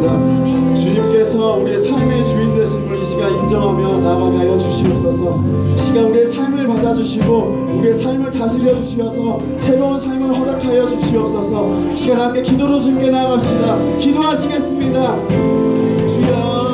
축원합니다. 주님께서 우리의 삶의 주인 되심을 이 시간 인정하며 나아가게 하여 주시옵소서. 이 시간 우리의 삶을 받아주시고 우리의 삶을 다스려 주시어서 새로운 삶을 허락하여 주시옵소서. 이 시간 함께 기도로 주님께 나아갑시다. 기도하시겠습니다. 주여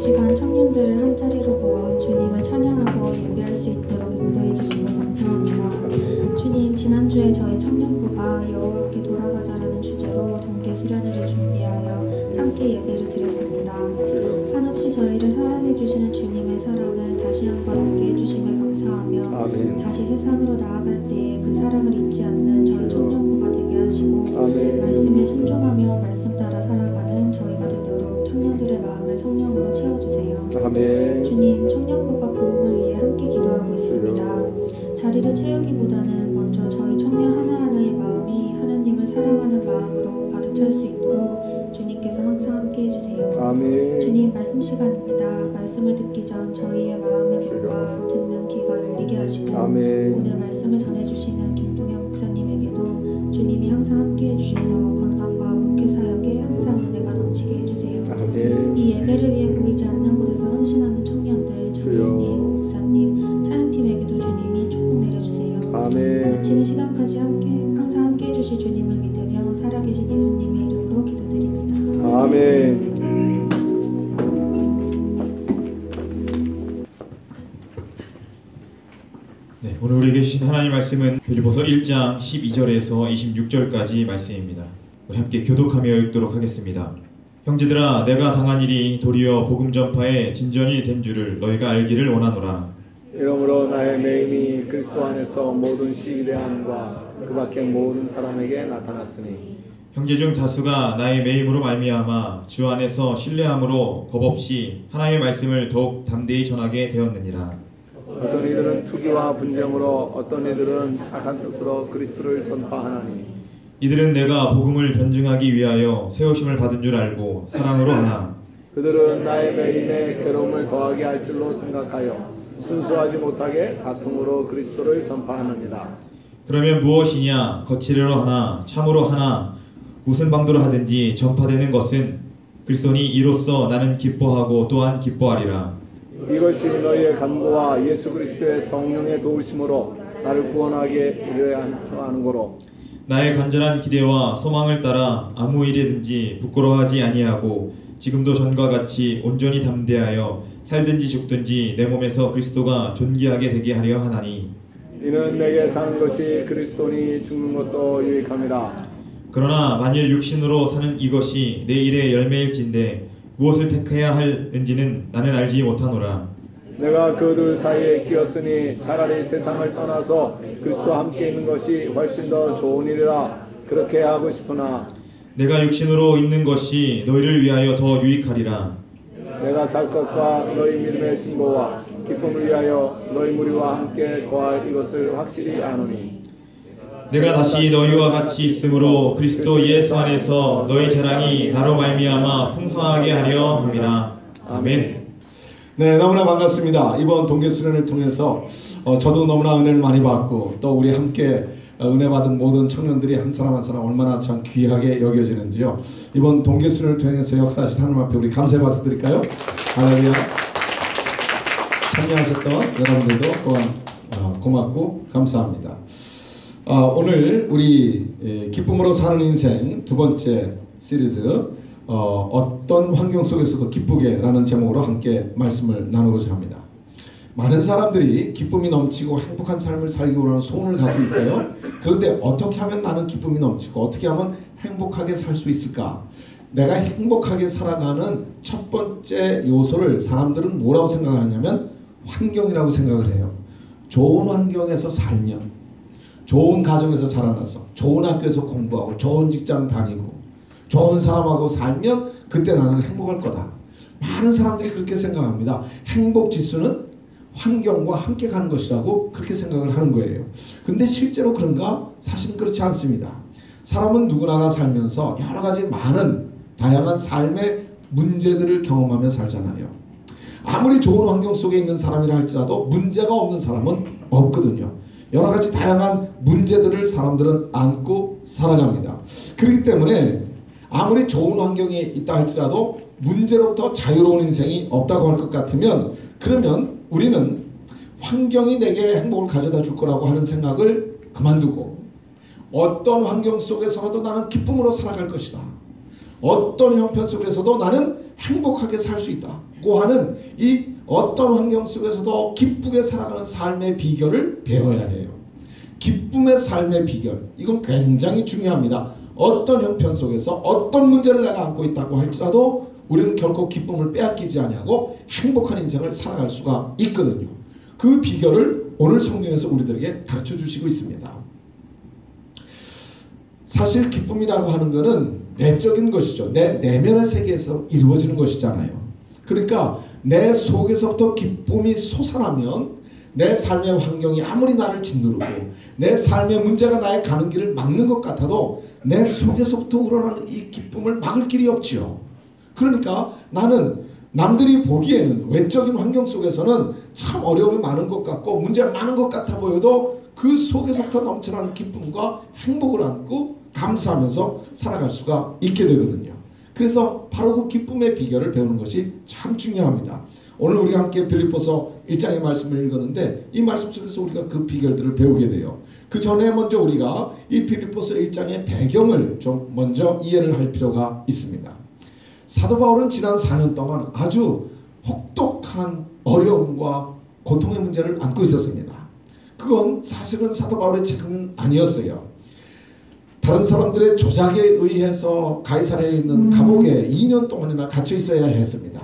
시간 청년들을 한자리로 모아 주님을 찬양하고 예배할 수 있도록 인도해 주시니 감사합니다. 주님, 지난주에 저희 청년부가 여호와께 돌아가자라는 주제로 동계 수련회를 준비하여 함께 예배를 드렸습니다. 한없이 저희를 사랑해 주시는 주님의 사랑을 다시 한번 알게 해주심에 감사하며 아멘. 다시 세상으로 나아갈 때에 그 사랑을 잊지 않는 저희 청년부가 되게 하시고 아멘. 말씀에 순종하며 말씀 따라 살아가는 저희가 되도록 청년들의 마음을 성령으로 채워주세요. 아멘. 주님, 청년부가 부흥을 위해 함께 기도하고 있습니다. 자리를 채우기보다는 먼저 저희 청년 하나하나의 마음이 하나님을 사랑하는 마음으로 가득 찰 수 있도록 주님께서 항상 함께 해주세요. 아멘. 주님, 말씀 시간입니다. 말씀을 듣기 전 저희의 마음의 문과 듣는 귀가 열리게 하시고 아멘. 오늘 말씀을 전해주시는 김동현 목사님에게도 주님이 항상 함께 해주셔서 건강과 목회 사역에 항상 은혜가 넘치게 해주세요. 아멘. 이 예배를 위해 보이지 않는 곳에서 헌신하는 청년들, 장로님, 목사님, 찬양팀에게도 주님이 축복 내려주세요. 아멘. 마치는 시간까지 항상 함께 해주실 주님을 믿으며 살아계신 예수님의 이름으로 기도드립니다. 아멘. 네, 오늘 우리에게 주신 하나님 말씀은 빌립보서 1장 12절에서 26절까지 말씀입니다. 우리 함께 교독하며 읽도록 하겠습니다. 형제들아, 내가 당한 일이 도리어 복음 전파에 진전이 된 줄을 너희가 알기를 원하노라. 이러므로 나의 매임이 그리스도 안에서 모든 시기대함과 그 밖의 모든 사람에게 나타났으니 형제 중 다수가 나의 매임으로 말미암아 주 안에서 신뢰함으로 겁없이 하나님의 말씀을 더욱 담대히 전하게 되었느니라. 어떤 이들은 투기와 분쟁으로 어떤 이들은 착한 뜻으로 그리스도를 전파하나니 이들은 내가 복음을 변증하기 위하여 세우심을 받은 줄 알고 사랑으로 하나 그들은 나의 매임에 괴로움을 더하게 할 줄로 생각하여 순수하지 못하게 다툼으로 그리스도를 전파하느니라. 그러면 무엇이냐? 거칠으로 하나 참으로 하나 무슨 방도로 하든지 전파되는 것은 그리스도니 이로써 나는 기뻐하고 또한 기뻐하리라. 이것이 너희의 간구와 예수 그리스도의 성령의 도우심으로 나를 구원하게 이르게 하는 거로 나의 간절한 기대와 소망을 따라 아무 일이든지 부끄러워하지 아니하고 지금도 전과 같이 온전히 담대하여 살든지 죽든지 내 몸에서 그리스도가 존귀하게 되게 하려 하나니 이는 내게 사는 것이 그리스도니 죽는 것도 유익함이라. 그러나 만일 육신으로 사는 이것이 내 일의 열매일진데 무엇을 택해야 할는지는 나는 알지 못하노라. 내가 그 둘 사이에 끼었으니 차라리 세상을 떠나서 그리스도와 함께 있는 것이 훨씬 더 좋은 일이라 그렇게 하고 싶으나 내가 육신으로 있는 것이 너희를 위하여 더 유익하리라. 내가 살 것과 너희 믿음의 진보와 기쁨을 위하여 너희 무리와 함께 거할 이것을 확실히 아노니 내가 다시 너희와 같이 있으므로 그리스도 예수 안에서 너희 자랑이 나로 말미암아 풍성하게 하려 함이라. 아멘. 네, 너무나 반갑습니다. 이번 동계수련을 통해서 저도 너무나 은혜를 많이 받고 또 우리 함께 은혜 받은 모든 청년들이 한 사람 한 사람 얼마나 참 귀하게 여겨지는지요. 이번 동계수련을 통해서 역사하신 하나님 앞에 우리 감사의 박수 드릴까요? 할렐루야. 참여하셨던 여러분들도 또한 고맙고 감사합니다. 오늘 우리 기쁨으로 사는 인생 두 번째 시리즈 어떤 환경 속에서도 기쁘게 라는 제목으로 함께 말씀을 나누고자 합니다. 많은 사람들이 기쁨이 넘치고 행복한 삶을 살기 원하는 소원을 갖고 있어요. 그런데 어떻게 하면 나는 기쁨이 넘치고 어떻게 하면 행복하게 살 수 있을까? 내가 행복하게 살아가는 첫 번째 요소를 사람들은 뭐라고 생각하냐면 환경이라고 생각을 해요. 좋은 환경에서 살면, 좋은 가정에서 자라나서 좋은 학교에서 공부하고 좋은 직장 다니고 좋은 사람하고 살면 그때 나는 행복할 거다. 많은 사람들이 그렇게 생각합니다. 행복 지수는 환경과 함께 가는 것이라고 그렇게 생각을 하는 거예요. 근데 실제로 그런가? 사실은 그렇지 않습니다. 사람은 누구나가 살면서 여러 가지 많은 다양한 삶의 문제들을 경험하며 살잖아요. 아무리 좋은 환경 속에 있는 사람이라 할지라도 문제가 없는 사람은 없거든요. 여러 가지 다양한 문제들을 사람들은 안고 살아갑니다. 그렇기 때문에 아무리 좋은 환경에 있다 할지라도 문제로부터 자유로운 인생이 없다고 할 것 같으면 그러면 우리는 환경이 내게 행복을 가져다 줄 거라고 하는 생각을 그만두고 어떤 환경 속에서라도 나는 기쁨으로 살아갈 것이다. 어떤 형편 속에서도 나는 행복하게 살 수 있다. 하는 이 어떤 환경 속에서도 기쁘게 살아가는 삶의 비결을 배워야 해요. 기쁨의 삶의 비결, 이건 굉장히 중요합니다. 어떤 형편 속에서 어떤 문제를 내가 안고 있다고 할지라도 우리는 결코 기쁨을 빼앗기지 아니하고 행복한 인생을 살아갈 수가 있거든요. 그 비결을 오늘 성경에서 우리들에게 가르쳐 주시고 있습니다. 사실 기쁨이라고 하는 것은 내적인 것이죠. 내 내면의 세계에서 이루어지는 것이잖아요. 그러니까 내 속에서부터 기쁨이 솟아나면 내 삶의 환경이 아무리 나를 짓누르고 내 삶의 문제가 나의 가는 길을 막는 것 같아도 내 속에서부터 우러나는 이 기쁨을 막을 길이 없지요. 그러니까 나는 남들이 보기에는 외적인 환경 속에서는 참 어려움이 많은 것 같고 문제가 많은 것 같아 보여도 그 속에서부터 넘쳐나는 기쁨과 행복을 안고 감사하면서 살아갈 수가 있게 되거든요. 그래서 바로 그 기쁨의 비결을 배우는 것이 참 중요합니다. 오늘 우리가 함께 빌립보서 1장의 말씀을 읽었는데 이 말씀 속에서 우리가 그 비결들을 배우게 돼요. 그 전에 먼저 우리가 이 빌립보서 1장의 배경을 좀 먼저 이해를 할 필요가 있습니다. 사도 바울은 지난 4년 동안 아주 혹독한 어려움과 고통의 문제를 안고 있었습니다. 그건 사실은 사도 바울의 책임은 아니었어요. 다른 사람들의 조작에 의해서 가이사랴에 있는 감옥에 2년 동안이나 갇혀 있어야 했습니다.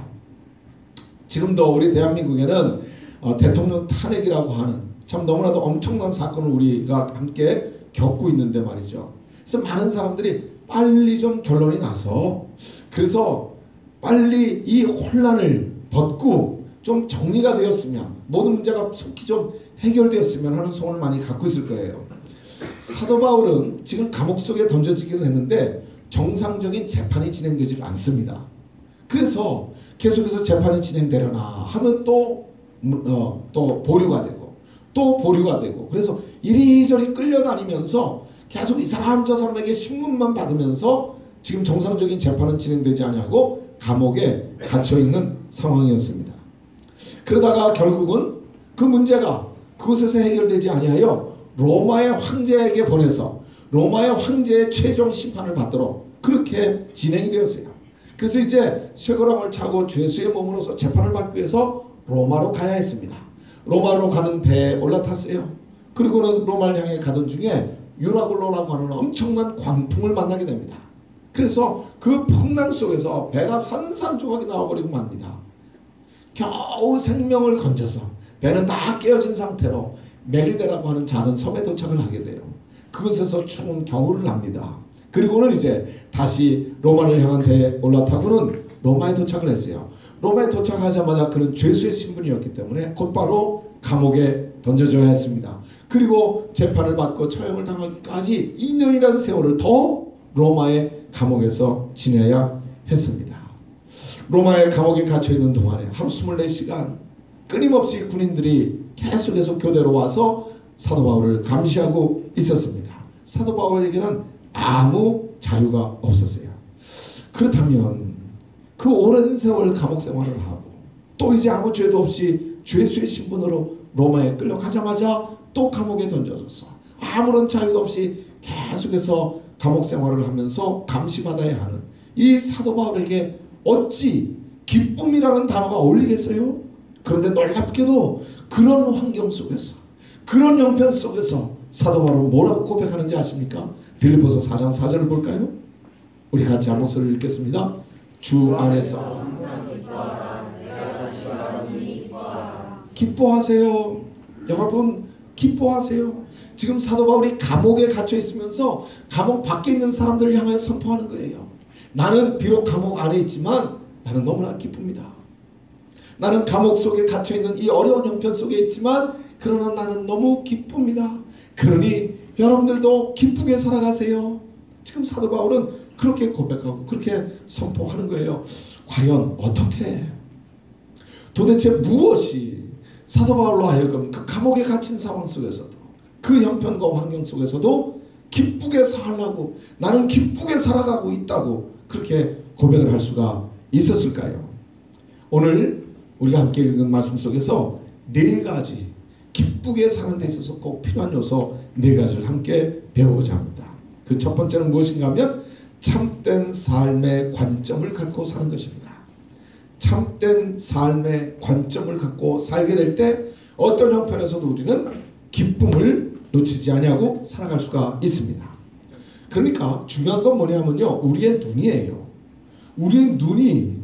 지금도 우리 대한민국에는 대통령 탄핵이라고 하는 참 너무나도 엄청난 사건을 우리가 함께 겪고 있는데 말이죠. 그래서 많은 사람들이 빨리 좀 결론이 나서 그래서 빨리 이 혼란을 벗고 좀 정리가 되었으면 모든 문제가 속히 좀 해결되었으면 하는 소원을 많이 갖고 있을 거예요. 사도 바울은 지금 감옥 속에 던져지기는 했는데 정상적인 재판이 진행되지 않습니다. 그래서 계속해서 재판이 진행되려나 하면 또 보류가 되고 또 보류가 되고 그래서 이리저리 끌려다니면서 계속 이 사람 저 사람에게 신문만 받으면서 지금 정상적인 재판은 진행되지 않냐고 감옥에 갇혀있는 상황이었습니다. 그러다가 결국은 그 문제가 그곳에서 해결되지 아니하여 로마의 황제에게 보내서 로마의 황제의 최종 심판을 받도록 그렇게 진행이 되었어요. 그래서 이제 쇠고랑을 차고 죄수의 몸으로서 재판을 받기 위해서 로마로 가야 했습니다. 로마로 가는 배에 올라탔어요. 그리고는 로마를 향해 가던 중에 유라굴로라고 하는 엄청난 광풍을 만나게 됩니다. 그래서 그 풍랑 속에서 배가 산산조각이 나와버리고 맙니다. 겨우 생명을 건져서 배는 다 깨어진 상태로 멜리데라고 하는 작은 섬에 도착을 하게 돼요. 그곳에서 추운 겨울을 납니다. 그리고는 이제 다시 로마를 향한 배에 올라타고는 로마에 도착을 했어요. 로마에 도착하자마자 그는 죄수의 신분이었기 때문에 곧바로 감옥에 던져져야 했습니다. 그리고 재판을 받고 처형을 당하기까지 2년이라는 세월을 더 로마의 감옥에서 지내야 했습니다. 로마의 감옥에 갇혀있는 동안에 하루 24시간 끊임없이 군인들이 계속해서 교대로 와서 사도 바울을 감시하고 있었습니다. 사도 바울에게는 아무 자유가 없었어요. 그렇다면 그 오랜 세월 감옥 생활을 하고 또 이제 아무 죄도 없이 죄수의 신분으로 로마에 끌려가자마자 또 감옥에 던져져서 아무런 자유도 없이 계속해서 감옥 생활을 하면서 감시받아야 하는 이 사도 바울에게 어찌 기쁨이라는 단어가 어울리겠어요? 그런데 놀랍게도 그런 환경 속에서 그런 형편 속에서 사도 바울은 뭐라고 고백하는지 아십니까? 빌립보서 4장 4절을 볼까요? 우리 같이 한 목소리를 읽겠습니다. 주 안에서 기뻐하세요. 여러분 기뻐하세요. 지금 사도 바울이 감옥에 갇혀 있으면서 감옥 밖에 있는 사람들을 향하여 선포하는 거예요. 나는 비록 감옥 안에 있지만 나는 너무나 기쁩니다. 나는 감옥 속에 갇혀있는 이 어려운 형편 속에 있지만 그러나 나는 너무 기쁩니다. 그러니 여러분들도 기쁘게 살아가세요. 지금 사도 바울은 그렇게 고백하고 그렇게 선포하는 거예요. 과연 어떻게 도대체 무엇이 사도 바울로 하여금 그 감옥에 갇힌 상황 속에서도 그 형편과 환경 속에서도 기쁘게 살라고 나는 기쁘게 살아가고 있다고 그렇게 고백을 할 수가 있었을까요? 오늘 우리가 함께 읽은 말씀 속에서 4가지 기쁘게 사는 데 있어서 꼭 필요한 요소 4가지를 함께 배우고자 합니다. 그 첫 번째는 무엇인가 하면 참된 삶의 관점을 갖고 사는 것입니다. 참된 삶의 관점을 갖고 살게 될 때 어떤 형편에서도 우리는 기쁨을 놓치지 아니하고 살아갈 수가 있습니다. 그러니까 중요한 건 뭐냐면요, 우리의 눈이에요. 우리의 눈이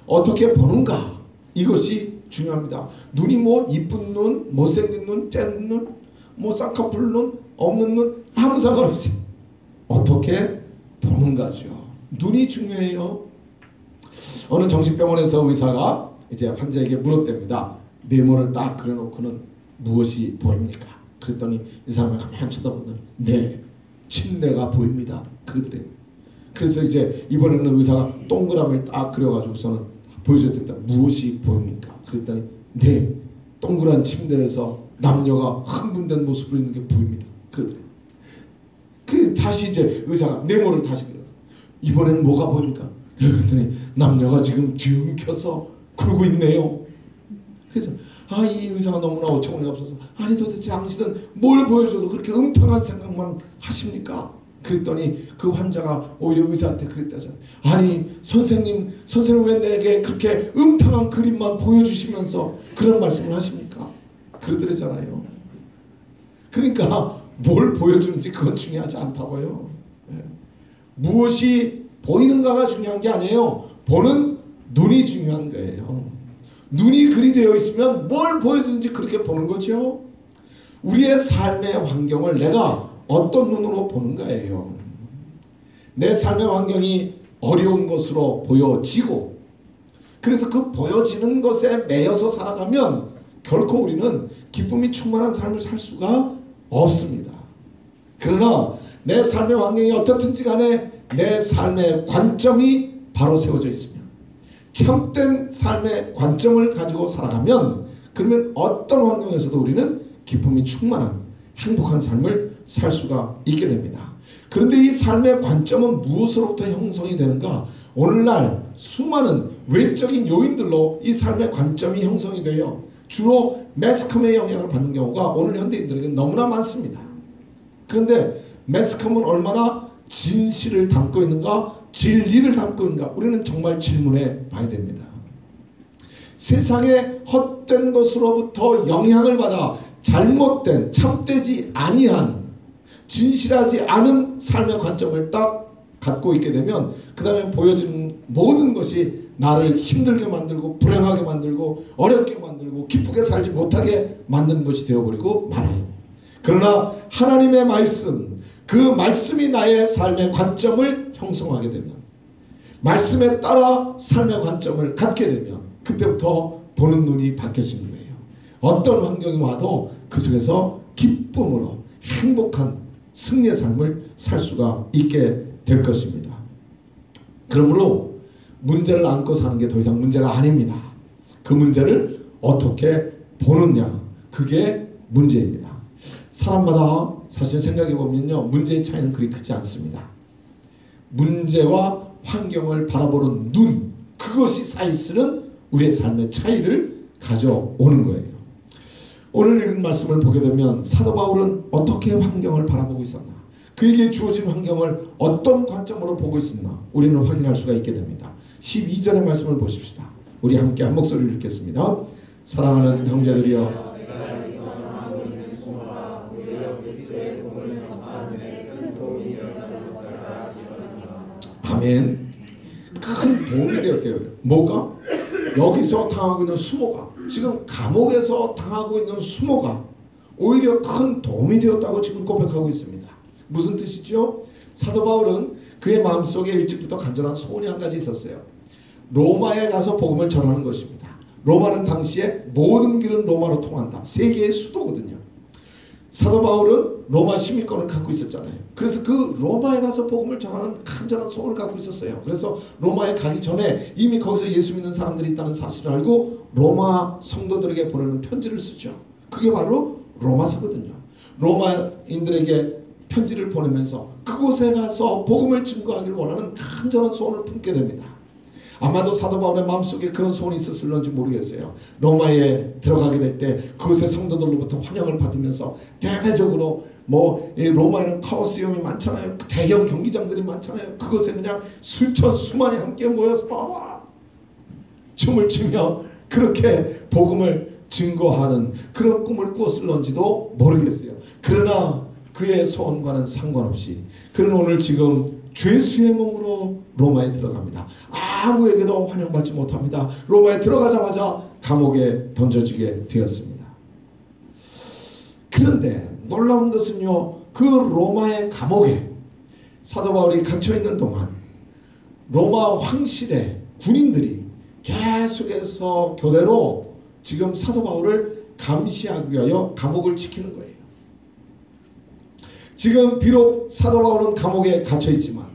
어떻게 보는가, 이것이 중요합니다. 눈이 뭐 이쁜 눈, 못생긴 눈, 짠 눈, 뭐 쌍꺼풀 눈, 없는 눈 아무 상관없이 어떻게 보는가죠. 눈이 중요해요. 어느 정신병원에서 의사가 이제 환자에게 물었답니다. 네모를 딱 그려놓고는 무엇이 보입니까? 그랬더니 이 사람이 가만히 쳐다보더니 네, 침대가 보입니다. 그러더래요. 그래서 이제 이번에는 의사가 동그라미를 딱 그려가지고서는 보여줬답니다. 무엇이 보입니까? 그랬더니 네, 동그란 침대에서 남녀가 흥분된 모습으로 있는 게 보입니다. 그러더래요. 그 다시 이제 의사가 네모를 다시 그려서 이번엔 뭐가 보입니까? 그랬더니 남녀가 지금 뒤엉켜서 그러고 있네요. 그래서 이 의사가 너무나 어처구니가 없어서 아니 도대체 당신은 뭘 보여줘도 그렇게 음탕한 생각만 하십니까? 그랬더니 그 환자가 오히려 의사한테 그랬다잖아요. 아니 선생님 왜 내게 그렇게 음탕한 그림만 보여주시면서 그런 말씀을 하십니까? 그러더래잖아요. 그러니까 뭘 보여주는지 그건 중요하지 않다고요. 무엇이 보이는가가 중요한 게 아니에요. 보는 눈이 중요한 거예요. 눈이 그리 되어 있으면 뭘 보여주는지 그렇게 보는 거죠. 우리의 삶의 환경을 내가 어떤 눈으로 보는가예요. 내 삶의 환경이 어려운 것으로 보여지고 그래서 그 보여지는 것에 매여서 살아가면 결코 우리는 기쁨이 충만한 삶을 살 수가 없습니다. 그러나 내 삶의 환경이 어떻든지 간에 내 삶의 관점이 바로 세워져 있으면 참된 삶의 관점을 가지고 살아가면 그러면 어떤 환경에서도 우리는 기쁨이 충만한 행복한 삶을 살 수가 있게 됩니다. 그런데 이 삶의 관점은 무엇으로부터 형성이 되는가? 오늘날 수많은 외적인 요인들로 이 삶의 관점이 형성이 돼요. 주로 매스컴의 영향을 받는 경우가 오늘 현대인들에게 너무나 많습니다. 그런데 매스컴은 얼마나 진실을 담고 있는가, 진리를 담고 있는가, 우리는 정말 질문해 봐야 됩니다. 세상의 헛된 것으로부터 영향을 받아 잘못된, 참되지 아니한, 진실하지 않은 삶의 관점을 딱 갖고 있게 되면 그 다음에 보여지는 모든 것이 나를 힘들게 만들고 불행하게 만들고 어렵게 만들고 기쁘게 살지 못하게 만드는 것이 되어버리고 말아요. 그러나 하나님의 말씀, 그 말씀이 나의 삶의 관점을 형성하게 되면, 말씀에 따라 삶의 관점을 갖게 되면 그때부터 보는 눈이 바뀌어지는 거예요. 어떤 환경이 와도 그 속에서 기쁨으로 행복한 승리의 삶을 살 수가 있게 될 것입니다. 그러므로 문제를 안고 사는 게 더 이상 문제가 아닙니다. 그 문제를 어떻게 보느냐, 그게 문제입니다. 사람마다 사실 생각해 보면요, 문제의 차이는 그리 크지 않습니다. 문제와 환경을 바라보는 눈, 그것이 사이쓰는 우리의 삶의 차이를 가져오는 거예요. 오늘 읽은 말씀을 보게 되면 사도 바울은 어떻게 환경을 바라보고 있었나, 그에게 주어진 환경을 어떤 관점으로 보고 있었나 우리는 확인할 수가 있게 됩니다. 12절의 말씀을 보십시다. 우리 함께 한 목소리를 읽겠습니다. 사랑하는 형제들이여, 아멘. 큰 도움이 되었대요. 뭐가? 여기서 당하고 있는 수모가, 지금 감옥에서 당하고 있는 수모가 오히려 큰 도움이 되었다고 지금 고백하고 있습니다. 무슨 뜻이죠? 사도 바울은 그의 마음속에 일찍부터 간절한 소원이 한 가지 있었어요. 로마에 가서 복음을 전하는 것입니다. 로마는 당시에 모든 길은 로마로 통한다. 세계의 수도거든요. 사도 바울은 로마 시민권을 갖고 있었잖아요. 그래서 그 로마에 가서 복음을 전하는 간절한 소원을 갖고 있었어요. 그래서 로마에 가기 전에 이미 거기서 예수 믿는 사람들이 있다는 사실을 알고 로마 성도들에게 보내는 편지를 쓰죠. 그게 바로 로마서거든요. 로마인들에게 편지를 보내면서 그곳에 가서 복음을 증거하기를 원하는 간절한 소원을 품게 됩니다. 아마도 사도 바울의 마음속에 그런 소원이 있었을런지 모르겠어요. 로마에 들어가게 될 때 그곳의 성도들로부터 환영을 받으면서 대대적으로 로마에는 콜로세움이 많잖아요. 대형 경기장들이 많잖아요. 그곳에 그냥 수천 수만이 함께 모여서 춤을 추며 그렇게 복음을 증거하는 그런 꿈을 꾸었을런지도 모르겠어요. 그러나 그의 소원과는 상관없이 그는 오늘 지금 죄수의 몸으로 로마에 들어갑니다. 아무에게도 환영받지 못합니다. 로마에 들어가자마자 감옥에 던져지게 되었습니다. 그런데 놀라운 것은요, 그 로마의 감옥에 사도 바울이 갇혀있는 동안 로마 황실의 군인들이 계속해서 교대로 지금 사도 바울을 감시하기 위하여 감옥을 지키는 거예요. 지금 비록 사도 바울은 감옥에 갇혀있지만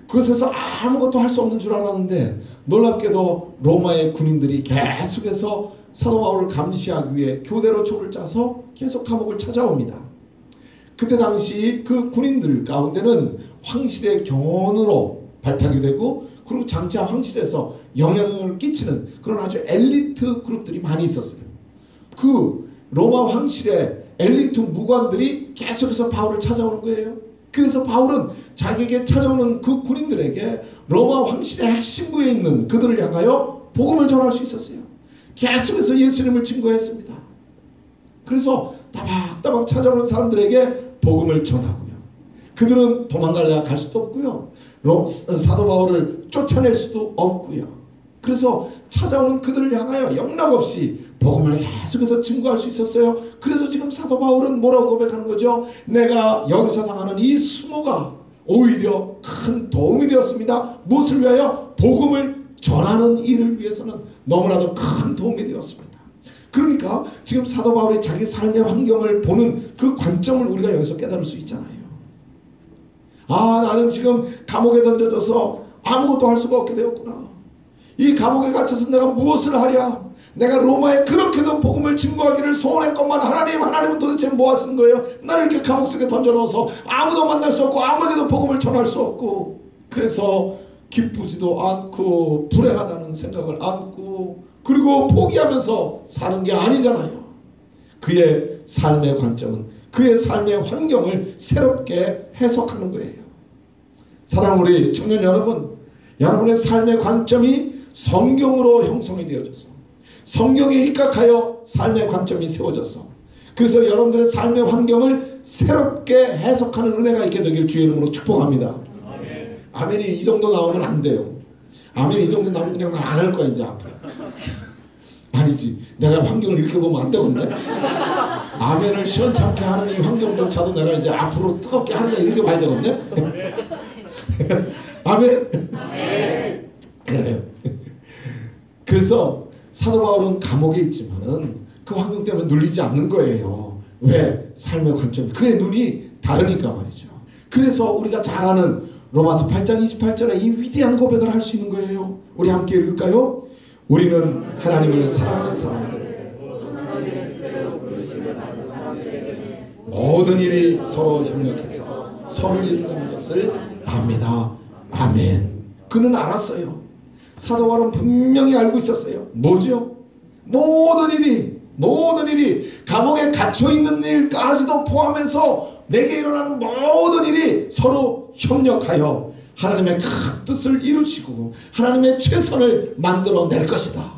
그것에서 아무것도 할 수 없는 줄 알았는데 놀랍게도 로마의 군인들이 계속해서 사도 바울을 감시하기 위해 교대로 조를 짜서 계속 감옥을 찾아옵니다. 그때 당시 그 군인들 가운데는 황실의 경원으로 발탁이 되고 그리고 장차 황실에서 영향을 끼치는 그런 아주 엘리트 그룹들이 많이 있었어요. 그 로마 황실의 엘리트 무관들이 계속해서 바울을 찾아오는 거예요. 그래서 바울은 자기에게 찾아오는 그 군인들에게 로마 황실의 핵심부에 있는 그들을 향하여 복음을 전할 수 있었어요. 계속해서 예수님을 증거했습니다. 그래서 따박따박 찾아오는 사람들에게 복음을 전하고요. 그들은 도망갈래야 갈 수도 없고요. 사도 바울을 쫓아낼 수도 없고요. 그래서 찾아오는 그들을 향하여 영락없이 복음을 계속해서 증거할 수 있었어요. 그래서 지금 사도 바울은 뭐라고 고백하는 거죠? 내가 여기서 당하는 이 수모가 오히려 큰 도움이 되었습니다. 무엇을 위하여? 복음을 전하는 일을 위해서는 너무나도 큰 도움이 되었습니다. 그러니까 지금 사도 바울이 자기 삶의 환경을 보는 그 관점을 우리가 여기서 깨달을 수 있잖아요. 아, 나는 지금 감옥에 던져져서 아무것도 할 수가 없게 되었구나. 이 감옥에 갇혀서 내가 무엇을 하랴? 내가 로마에 그렇게도 복음을 증거하기를 소원했건만 하나님은 도대체 뭐 하시는 거예요? 나를 이렇게 감옥 속에 던져넣어서 아무도 만날 수 없고 아무에게도 복음을 전할 수 없고, 그래서 기쁘지도 않고 불행하다는 생각을 안고 그리고 포기하면서 사는 게 아니잖아요. 그의 삶의 관점은 그의 삶의 환경을 새롭게 해석하는 거예요. 사랑하는 우리 청년 여러분, 여러분의 삶의 관점이 성경으로 형성이 되어져서 성경에 입각하여 삶의 관점이 세워져서 그래서 여러분들의 삶의 환경을 새롭게 해석하는 은혜가 있게 되길 주의 이름으로 축복합니다. 아멘. 아멘이 이 정도 나오면 안 돼요. 아멘 이 정도 나오면 그냥 안 할 거야 이제 앞으로. 아니지, 내가 환경을 이렇게 보면 안 되겠네. 아멘을 시원찮게 하는 이 환경조차도 내가 이제 앞으로 뜨겁게 하느라 이렇게 봐야 되겠네. 아멘. 아멘. 그래요. 그래서 사도 바울은 감옥에 있지만은 그 환경 때문에 눌리지 않는 거예요. 왜? 삶의 관점, 그의 눈이 다르니까 말이죠. 그래서 우리가 잘 아는 로마서 8장 28절에 이 위대한 고백을 할 수 있는 거예요. 우리 함께 읽을까요? 우리는 하나님을 사랑하는 사람들, 모든 일이 서로 협력해서 서로를 이룬다는 것을 압니다. 아멘. 그는 알았어요. 사도 바울은 분명히 알고 있었어요. 뭐죠? 모든 일이 감옥에 갇혀있는 일까지도 포함해서 내게 일어나는 모든 일이 서로 협력하여 하나님의 큰 뜻을 이루시고 하나님의 최선을 만들어낼 것이다.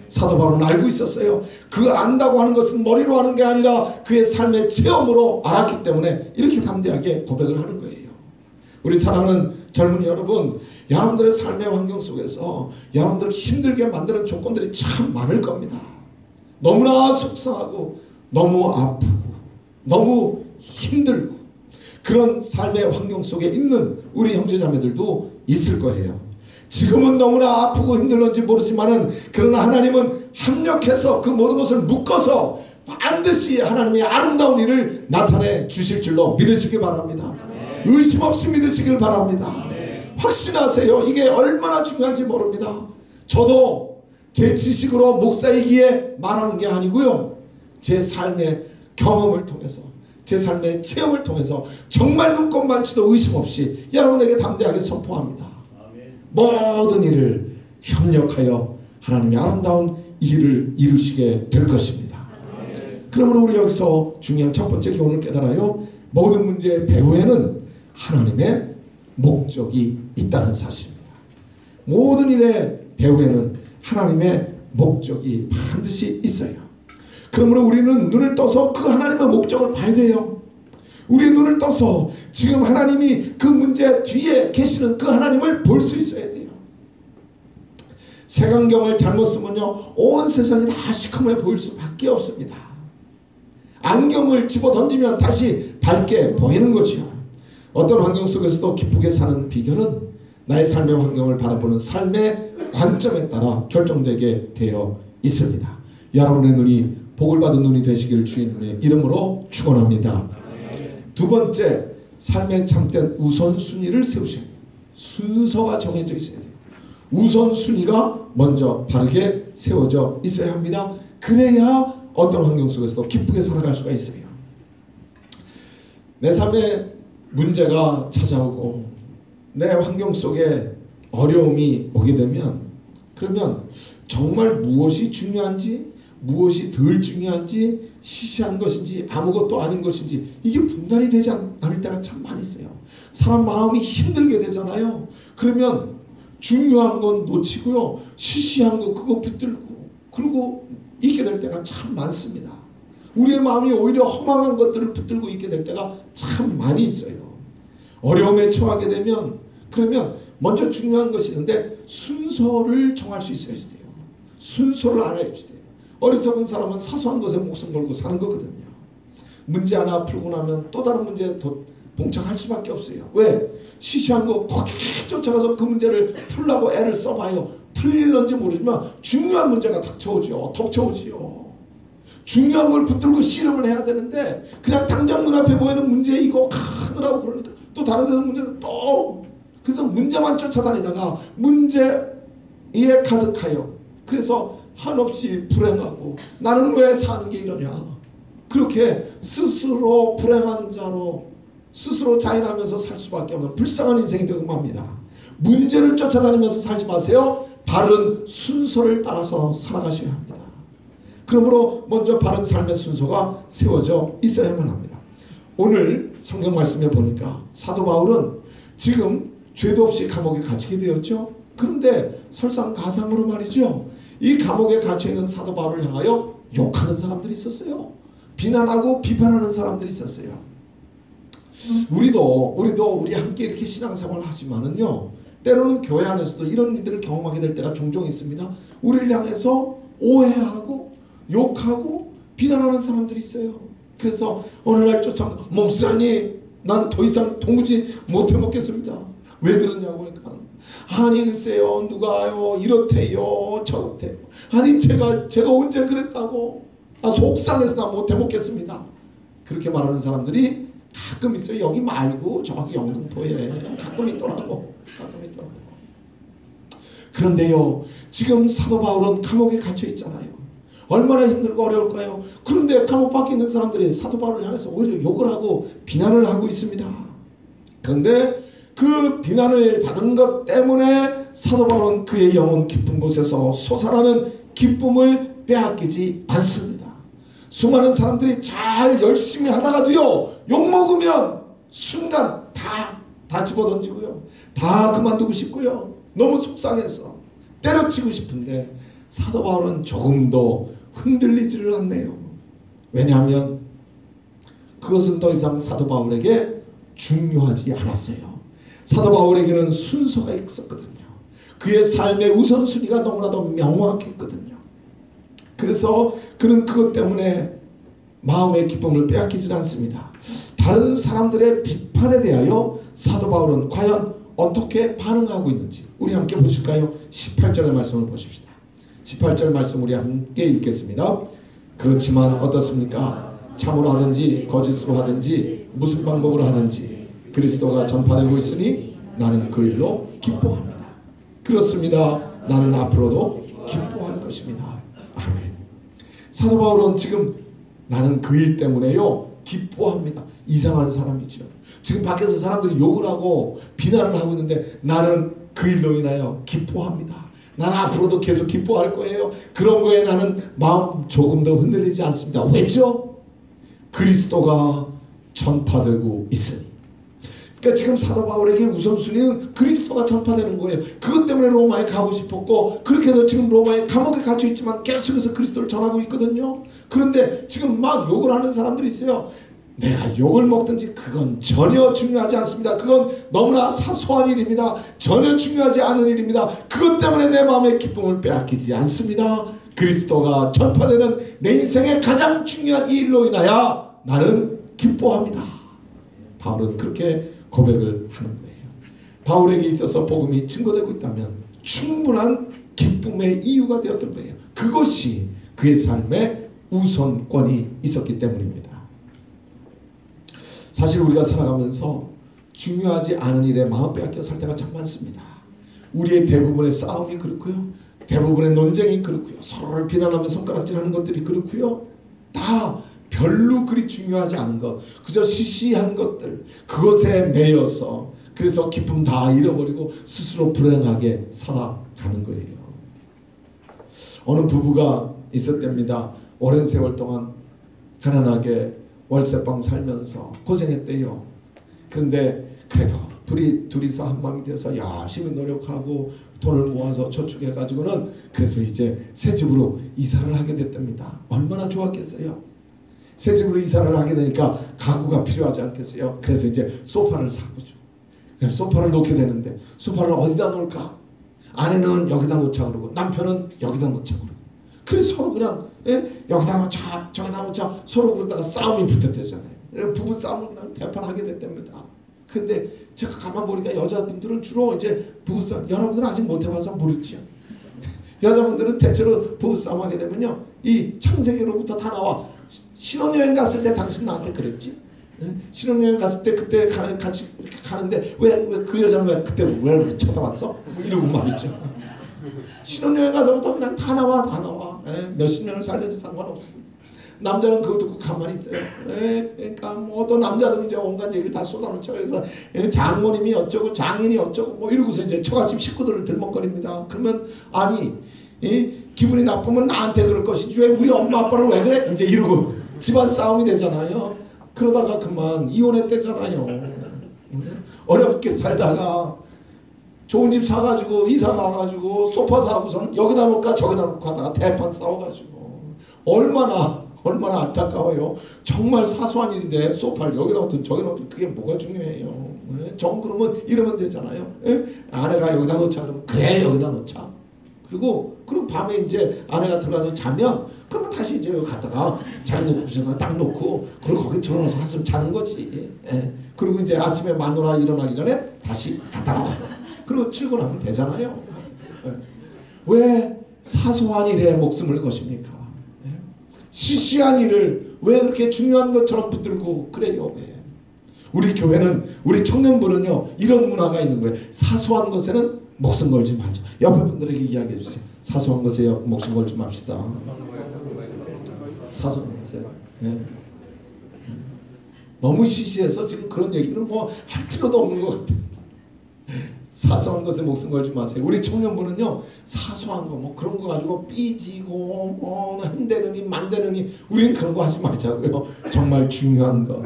사도 바울은 알고 있었어요. 그 안다고 하는 것은 머리로 하는 게 아니라 그의 삶의 체험으로 알았기 때문에 이렇게 담대하게 고백을 하는 거예요. 우리 사랑하는 젊은이 여러분, 여러분들의 삶의 환경 속에서 여러분들을 힘들게 만드는 조건들이 참 많을 겁니다. 너무나 속상하고 너무 아프고 너무 힘들고 그런 삶의 환경 속에 있는 우리 형제자매들도 있을 거예요. 지금은 너무나 아프고 힘들는지 모르지만은 그러나 하나님은 합력해서 그 모든 것을 묶어서 반드시 하나님의 아름다운 일을 나타내 주실 줄로 믿으시기 바랍니다. 의심 없이 믿으시길 바랍니다. 확신하세요. 이게 얼마나 중요한지 모릅니다. 저도 제 지식으로 목사이기에 말하는 게 아니고요, 제 삶의 경험을 통해서 제 삶의 체험을 통해서 정말 눈꼽만치도 의심 없이 여러분에게 담대하게 선포합니다. 모든 일을 협력하여 하나님의 아름다운 일을 이루시게 될 것입니다. 그러므로 우리 여기서 중요한 첫 번째 교훈을 깨달아요. 모든 문제의 배후에는 하나님의 목적이 있다는 사실입니다. 모든 일의 배후에는 하나님의 목적이 반드시 있어요. 그러므로 우리는 눈을 떠서 그 하나님의 목적을 봐야 돼요. 우리 눈을 떠서 지금 하나님이 그 문제 뒤에 계시는 그 하나님을 볼 수 있어야 돼요. 색안경을 잘못 쓰면요, 온 세상이 다 시커멓게 보일 수밖에 없습니다. 안경을 집어 던지면 다시 밝게 보이는 거죠. 어떤 환경 속에서도 기쁘게 사는 비결은 나의 삶의 환경을 바라보는 삶의 관점에 따라 결정되게 되어 있습니다. 여러분의 눈이 복을 받은 눈이 되시길 주님의 이름으로 축원합니다. 두 번째, 삶의 참된 우선순위를 세우셔야 돼요. 순서가 정해져 있어야 돼요. 우선순위가 먼저 바르게 세워져 있어야 합니다. 그래야 어떤 환경 속에서도 기쁘게 살아갈 수가 있어요. 내 삶에 문제가 찾아오고 내 환경 속에 어려움이 오게 되면, 그러면 정말 무엇이 중요한지 무엇이 덜 중요한지, 시시한 것인지 아무것도 아닌 것인지 이게 분간이 되지 않을 때가 참 많이 있어요. 사람 마음이 힘들게 되잖아요. 그러면 중요한 건 놓치고요, 시시한 거 그거 붙들고 그러고 있게 될 때가 참 많습니다. 우리의 마음이 오히려 허망한 것들을 붙들고 있게 될 때가 참 많이 있어요. 어려움에 처하게 되면, 그러면 먼저 중요한 것이 있는데 순서를 정할 수 있어야 돼요. 순서를 알아야 돼요. 어리석은 사람은 사소한 것에 목숨 걸고 사는 거거든요. 문제 하나 풀고 나면 또 다른 문제에 봉착할 수밖에 없어요. 왜? 시시한 거 거기 쫓아가서 그 문제를 풀려고 애를 써봐요. 풀릴런지 모르지만 중요한 문제가 닥쳐오죠. 덮쳐오지요. 중요한 걸 붙들고 실험을 해야 되는데 그냥 당장 눈앞에 보이는 문제 이거 하느라고 그러니까 또 다른 데서 문제는 또, 그래서 문제만 쫓아다니다가 문제에 가득하여, 그래서 한없이 불행하고 나는 왜 사는 게 이러냐, 그렇게 스스로 불행한 자로 스스로 자인하면서 살 수밖에 없는 불쌍한 인생이 되고 맙니다. 문제를 쫓아다니면서 살지 마세요. 바른 순서를 따라서 살아가셔야 합니다. 그러므로 먼저 바른 삶의 순서가 세워져 있어야만 합니다. 오늘 성경 말씀에 보니까 사도 바울은 지금 죄도 없이 감옥에 갇히게 되었죠. 그런데 설상가상으로 말이죠, 이 감옥에 갇혀있는 사도 바울을 향하여 욕하는 사람들이 있었어요. 비난하고 비판하는 사람들이 있었어요. 우리도 우리 함께 이렇게 신앙생활을 하지만은요, 때로는 교회 안에서도 이런 일들을 경험하게 될 때가 종종 있습니다. 우리를 향해서 오해하고 욕하고 비난하는 사람들이 있어요. 그래서 어느 날 쫓아, 목사님 난 더 이상 도무지 못해 먹겠습니다. 왜 그러냐고 하니까, 아니 글쎄요, 누가요 이렇대요 저렇대요. 아니 제가 언제 그랬다고, 속상해서 나 못해 먹겠습니다. 그렇게 말하는 사람들이 가끔 있어요. 여기 말고 저기 영등포에 가끔 있더라고. 그런데요, 지금 사도 바울은 감옥에 갇혀 있잖아요. 얼마나 힘들고 어려울까요? 그런데 감옥 밖에 있는 사람들이 사도 바울을 향해서 오히려 욕을 하고 비난을 하고 있습니다. 그런데 그 비난을 받은 것 때문에 사도 바울은 그의 영혼 깊은 곳에서 솟아나는 기쁨을 빼앗기지 않습니다. 수많은 사람들이 잘 열심히 하다가도요, 욕먹으면 순간 다 집어던지고요, 다 그만두고 싶고요, 너무 속상해서 때려치고 싶은데 사도 바울은 조금도 흔들리지를 않네요. 왜냐하면 그것은 더 이상 사도 바울에게 중요하지 않았어요. 사도 바울에게는 순서가 있었거든요. 그의 삶의 우선순위가 너무나도 명확했거든요. 그래서 그는 그것 때문에 마음의 기쁨을 빼앗기지 않습니다. 다른 사람들의 비판에 대하여 사도 바울은 과연 어떻게 반응하고 있는지 우리 함께 보실까요? 18절의 말씀을 보십시다. 18절 말씀 우리 함께 읽겠습니다. 그렇지만 어떻습니까? 참으로 하든지 거짓으로 하든지 무슨 방법으로 하든지 그리스도가 전파되고 있으니 나는 그 일로 기뻐합니다. 그렇습니다. 나는 앞으로도 기뻐할 것입니다. 아멘. 사도 바울은 지금 나는 그 일 때문에요 기뻐합니다. 이상한 사람이죠. 지금 밖에서 사람들이 욕을 하고 비난을 하고 있는데 나는 그 일로 인하여 기뻐합니다. 나는 앞으로도 계속 기뻐할 거예요. 그런 거에 나는 마음 조금도 흔들리지 않습니다. 왜죠? 그리스도가 전파되고 있으니. 그러니까 지금 사도 바울에게 우선순위는 그리스도가 전파되는 거예요. 그것 때문에 로마에 가고 싶었고 그렇게 해서 지금 로마에 감옥에 갇혀 있지만 계속해서 그리스도를 전하고 있거든요. 그런데 지금 막 욕을 하는 사람들이 있어요. 내가 욕을 먹든지 그건 전혀 중요하지 않습니다. 그건 너무나 사소한 일입니다. 전혀 중요하지 않은 일입니다. 그것 때문에 내 마음의 기쁨을 빼앗기지 않습니다. 그리스도가 전파되는 내 인생의 가장 중요한 이 일로 인하여 나는 기뻐합니다. 바울은 그렇게 고백을 하는 거예요. 바울에게 있어서 복음이 증거되고 있다면 충분한 기쁨의 이유가 되었던 거예요. 그것이 그의 삶에 우선권이 있었기 때문입니다. 사실 우리가 살아가면서 중요하지 않은 일에 마음 빼앗겨 살 때가 참 많습니다. 우리의 대부분의 싸움이 그렇고요. 대부분의 논쟁이 그렇고요. 서로를 비난하며 손가락질하는 것들이 그렇고요. 다 별로 그리 중요하지 않은 것, 그저 시시한 것들, 그것에 매여서 그래서 기쁨 다 잃어버리고 스스로 불행하게 살아가는 거예요. 어느 부부가 있었답니다. 오랜 세월 동안 가난하게 월세방 살면서 고생했대요. 그런데 그래도 둘이서 한마음이 되어서 열심히 노력하고 돈을 모아서 저축해가지고는 그래서 이제 새 집으로 이사를 하게 됐답니다. 얼마나 좋았겠어요. 새 집으로 이사를 하게 되니까 가구가 필요하지 않겠어요. 그래서 이제 소파를 사고죠. 소파를 놓게 되는데 소파를 어디다 놓을까? 아내는 여기다 놓자 그러고 남편은 여기다 놓자 그러고 그래서 서로 그냥 여기다 놓자 저기다 놓자 서로 그러다가 싸움이 붙었대잖아요. 부부 싸움을 그냥 대판하게 됐답니다. 근데 제가 가만 보니까 여자분들은 주로 이제 부부싸움, 여러분들은 아직 못 해봐서 모르지요. 여자분들은 대체로 부부싸움 하게 되면요 이 창세기로부터 다 나와. 신혼여행 갔을 때 당신 나한테 그랬지? 신혼여행 갔을 때 그때 같이 이렇게 가는데 왜 그 여자는 왜 그때 왜 이렇게 쳐다봤어? 뭐 이러고 말이죠. 신혼여행 가서부터 그냥 다 나와. 몇십 년을 살든지 상관없어요. 남자는 그거 듣고 가만히 있어요. 그러니까 뭐 어떤 남자도 이제 온갖 얘기를 다 쏟아놓죠. 그래서 장모님이 어쩌고 장인이 어쩌고 뭐 이러고서 이제 처갓집 식구들을 들먹거립니다. 그러면 아니 기분이 나쁘면 나한테 그럴 것이지 왜 우리 엄마 아빠는 왜 그래? 이제 이러고 집안 싸움이 되잖아요. 그러다가 그만 이혼했대잖아요. 어렵게 살다가 좋은 집 사가지고 이사 가가지고 소파 사고선 여기다 놓을까 저기다 놓을까 하다가 대판 싸워가지고 얼마나 안타까워요. 정말 사소한 일인데 소파를 여기다 놓든 저기다 놓든 그게 뭐가 중요해요. 정 그러면 이러면 되잖아요. 아내가 여기다 놓자 그러면 그래 여기다 놓자. 그리고 밤에 이제 아내가 들어가서 자면 그러면 다시 이제 갔다가 자기 놓고 부서나 딱 놓고 그리고 거기 들어놓아서 한숨 자는 거지. 그리고 이제 아침에 마누라 일어나기 전에 다시 갖다 놓고 그리고 출근하면 되잖아요. 왜 사소한 일에 목숨을 거십니까? 시시한 일을 왜 그렇게 중요한 것처럼 붙들고 그래요? 우리 교회는 우리 청년부는요 이런 문화가 있는 거예요. 사소한 것에는 목숨 걸지 말자. 옆에 분들에게 이야기해 주세요. 사소한 것에 목숨 걸지 맙시다. 사소한 것에 너무 시시해서 지금 그런 얘기를 뭐 할 필요도 없는 것 같아요. 사소한 것에 목숨 걸지 마세요. 우리 청년부는요 사소한 거 뭐 그런 거 가지고 삐지고 뭐 한대느니 만대느니 우리는 그런 거 하지 말자고요. 정말 중요한 거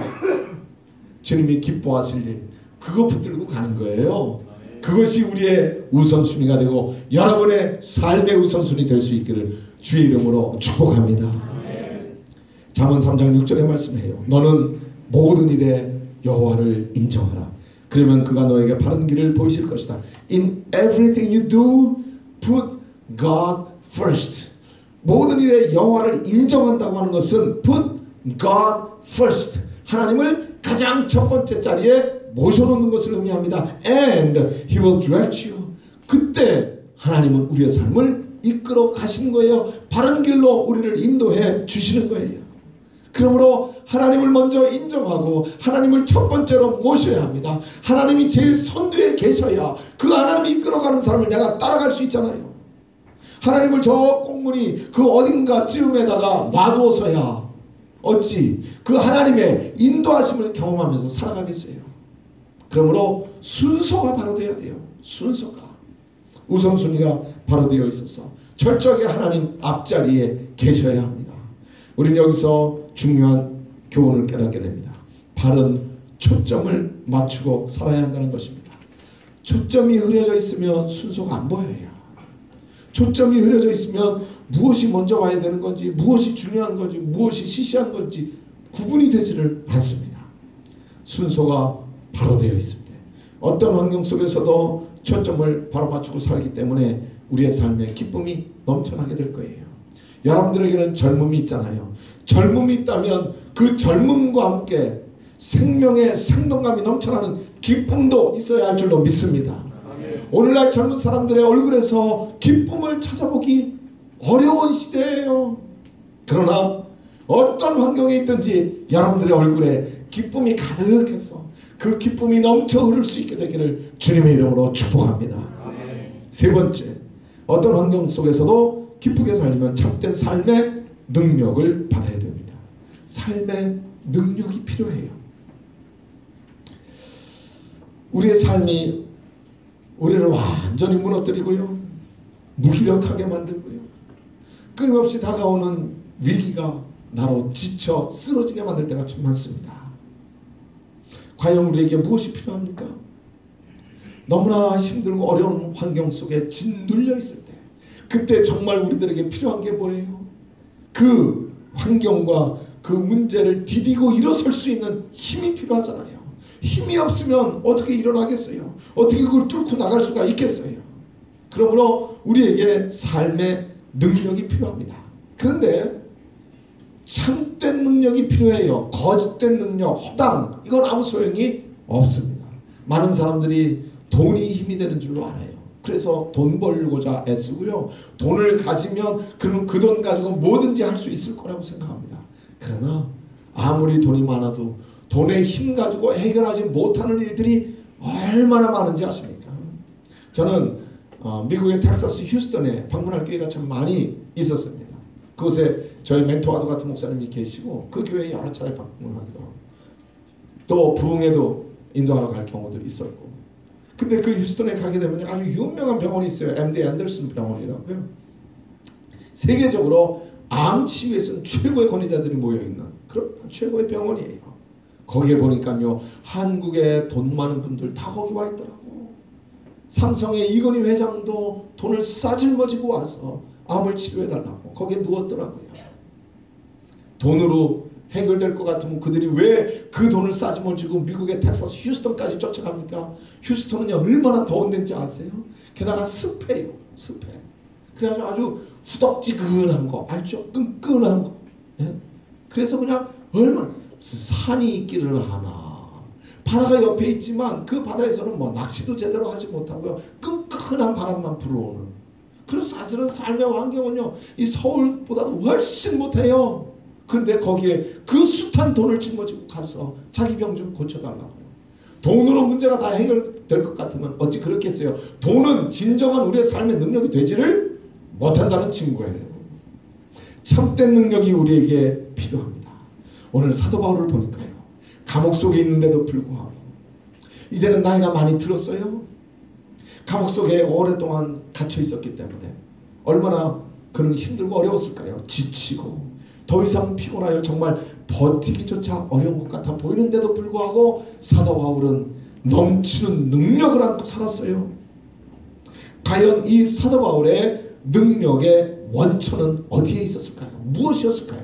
주님이 기뻐하실 일 그거 붙들고 가는 거예요. 그것이 우리의 우선순위가 되고 여러분의 삶의 우선순위 될 수 있기를 주의 이름으로 축복합니다. 잠언 3장 6절에 말씀해요. 너는 모든 일에 여호와를 인정하라. 그러면 그가 너에게 바른 길을 보이실 것이다. In everything you do, put God first. 모든 일에 여호와를 인정한다고 하는 것은 put God first. 하나님을 가장 첫 번째 자리에 모셔놓는 것을 의미합니다. And He will direct you. 그때 하나님은 우리의 삶을 이끌어 가시는 거예요. 바른 길로 우리를 인도해 주시는 거예요. 그러므로 하나님을 먼저 인정하고 하나님을 첫 번째로 모셔야 합니다. 하나님이 제일 선두에 계셔야 그 하나님이 이끌어가는 사람을 내가 따라갈 수 있잖아요. 하나님을 저 꽁무니 그 어딘가 쯤에다가 놔두어서야 어찌 그 하나님의 인도하심을 경험하면서 살아가겠어요. 그러므로 순서가 바로 되어야 돼요. 순서가 우선순위가 바로 되어 있어서 철저하게 하나님 앞자리에 계셔야 합니다. 우리는 여기서 중요한 교훈을 깨닫게 됩니다. 바른 초점을 맞추고 살아야 한다는 것입니다. 초점이 흐려져 있으면 순서가 안 보여요. 초점이 흐려져 있으면 무엇이 먼저 와야 되는 건지, 무엇이 중요한 건지, 무엇이 시시한 건지 구분이 되지를 않습니다. 순서가 바로 되어 있습니다. 어떤 환경 속에서도 초점을 바로 맞추고 살기 때문에 우리의 삶에 기쁨이 넘쳐나게 될 거예요. 여러분들에게는 젊음이 있잖아요. 젊음이 있다면 그 젊음과 함께 생명의 생동감이 넘쳐나는 기쁨도 있어야 할 줄로 믿습니다. 오늘날 젊은 사람들의 얼굴에서 기쁨을 찾아보기 어려운 시대예요. 그러나 어떤 환경에 있든지 여러분들의 얼굴에 기쁨이 가득해서 그 기쁨이 넘쳐 흐를 수 있게 되기를 주님의 이름으로 축복합니다. 세 번째, 어떤 환경 속에서도 기쁘게 살려면 참된 삶의 능력을 받아야 됩니다. 삶의 능력이 필요해요. 우리의 삶이 우리를 완전히 무너뜨리고요, 무기력하게 만들고요, 끊임없이 다가오는 위기가 나로 지쳐 쓰러지게 만들 때가 참 많습니다. 과연 우리에게 무엇이 필요합니까? 너무나 힘들고 어려운 환경 속에 짓눌려 있을 때, 그때 정말 우리들에게 필요한 게 뭐예요? 그 환경과 그 문제를 디디고 일어설 수 있는 힘이 필요하잖아요. 힘이 없으면 어떻게 일어나겠어요? 어떻게 그걸 뚫고 나갈 수가 있겠어요? 그러므로 우리에게 삶의 능력이 필요합니다. 그런데 참된 능력이 필요해요. 거짓된 능력, 허당, 이건 아무 소용이 없습니다. 많은 사람들이 돈이 힘이 되는 줄로 알아요. 그래서 돈 벌고자 애쓰고요, 돈을 가지면 그러면 그 돈 가지고 뭐든지 할 수 있을 거라고 생각합니다. 그러나 아무리 돈이 많아도 돈의 힘 가지고 해결하지 못하는 일들이 얼마나 많은지 아십니까? 저는 미국의 텍사스 휴스턴에 방문할 기회가 참 많이 있었습니다. 그곳에 저희 멘토와도 같은 목사님이 계시고 그 교회에 여러 차례 방문하기도 하고 또 부흥회도 인도하러 갈 경우도 있었고, 근데 그 휴스턴에 가게 되면 아주 유명한 병원이 있어요. MD 앤더슨 병원이라고요. 세계적으로 암 치유에서는 최고의 권위자들이 모여있는 그런 최고의 병원이에요. 거기에 보니까요, 한국에 돈 많은 분들 다 거기 와 있더라고. 삼성의 이건희 회장도 돈을 싸질머지고 와서 암을 치료해달라고 거기에 누웠더라고요. 돈으로 해결될 것 같으면 그들이 왜 그 돈을 싸질머지고 미국의 텍사스 휴스턴까지 쫓아갑니까? 휴스턴은 얼마나 더운 데인지 아세요? 게다가 습해요. 습해. 그래가지고 아주 후덥지근한 거 알죠? 끈끈한 거. 예? 그래서 그냥 얼마나 무슨 산이 있기를 하나. 바다가 옆에 있지만 그 바다에서는 뭐 낚시도 제대로 하지 못하고요, 끈끈한 바람만 불어오는. 그래서 사실은 삶의 환경은요, 이 서울보다도 훨씬 못해요. 그런데 거기에 그 숱한 돈을 짊어지고 가서 자기 병 좀 고쳐달라고요. 돈으로 문제가 다 해결될 것 같으면 어찌 그렇겠어요. 돈은 진정한 우리의 삶의 능력이 되지를 못한다는 증거예요. 참된 능력이 우리에게 필요합니다. 오늘 사도 바울을 보니까요, 감옥 속에 있는데도 불구하고 이제는 나이가 많이 들었어요. 감옥 속에 오랫동안 갇혀 있었기 때문에 얼마나 그는 힘들고 어려웠을까요? 지치고 더 이상 피곤하여 정말 버티기조차 어려운 것 같아 보이는데도 불구하고 사도 바울은 넘치는 능력을 안고 살았어요. 과연 이 사도 바울의 능력의 원천은 어디에 있었을까요? 무엇이었을까요?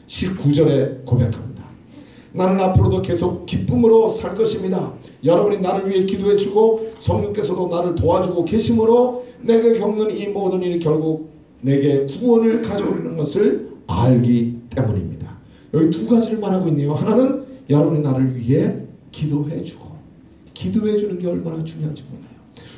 19절에 고백합니다. 나는 앞으로도 계속 기쁨으로 살 것입니다. 여러분이 나를 위해 기도해 주고 성령께서도 나를 도와주고 계심으로 내가 겪는 이 모든 일이 결국 내게 구원을 가져오려는 것을 알기 때문입니다. 여기 두 가지를 말하고 있네요. 하나는 여러분이 나를 위해 기도해 주고, 기도해 주는 게 얼마나 중요한지 몰라요.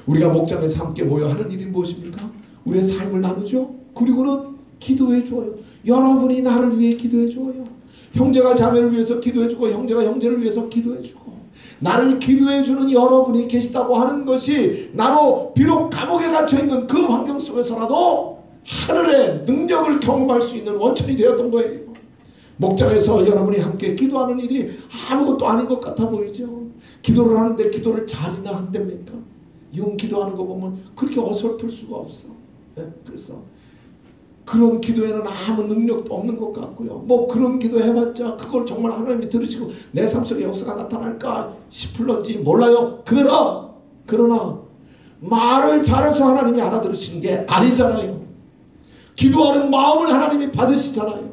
우리가 목장에서 함께 모여 하는 일이 무엇입니까? 우리의 삶을 나누죠. 그리고는 기도해 주어요. 여러분이 나를 위해 기도해 주어요. 형제가 자매를 위해서 기도해 주고 형제가 형제를 위해서 기도해 주고, 나를 기도해 주는 여러분이 계시다고 하는 것이 나로 비록 감옥에 갇혀있는 그 환경 속에서라도 하늘의 능력을 경험할 수 있는 원천이 되었던 거예요. 목장에서 여러분이 함께 기도하는 일이 아무것도 아닌 것 같아 보이죠. 기도를 하는데 기도를 잘이나 한답니까? 이건 기도하는 거 보면 그렇게 어설플 수가 없어. 예? 그래서 그런 기도에는 아무 능력도 없는 것 같고요. 뭐 그런 기도 해봤자 그걸 정말 하나님이 들으시고 내 삶 속에 역사가 나타날까 싶을런지 몰라요. 그러나 말을 잘해서 하나님이 알아들으시는 게 아니잖아요. 기도하는 마음을 하나님이 받으시잖아요.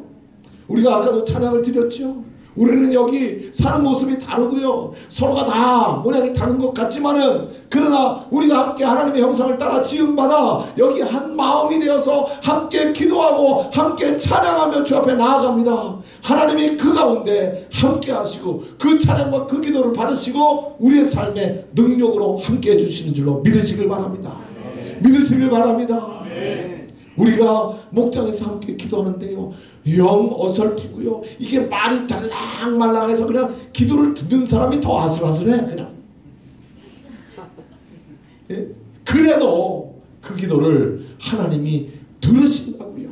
우리가 아까도 찬양을 드렸죠. 우리는 여기 사는 모습이 다르고요. 서로가 다 모양이 다른 것 같지만은 그러나 우리가 함께 하나님의 형상을 따라 지음받아 여기 한 마음이 되어서 함께 기도하고 함께 찬양하며 주 앞에 나아갑니다. 하나님이 그 가운데 함께 하시고 그 찬양과 그 기도를 받으시고 우리의 삶의 능력으로 함께 해주시는 줄로 믿으시길 바랍니다. 믿으시길 바랍니다. 우리가 목장에서 함께 기도하는데요, 영 어설프고요, 이게 말이 달랑말랑해서 그냥 기도를 듣는 사람이 더 아슬아슬해. 그냥 예? 그래도 그 기도를 하나님이 들으신다고요.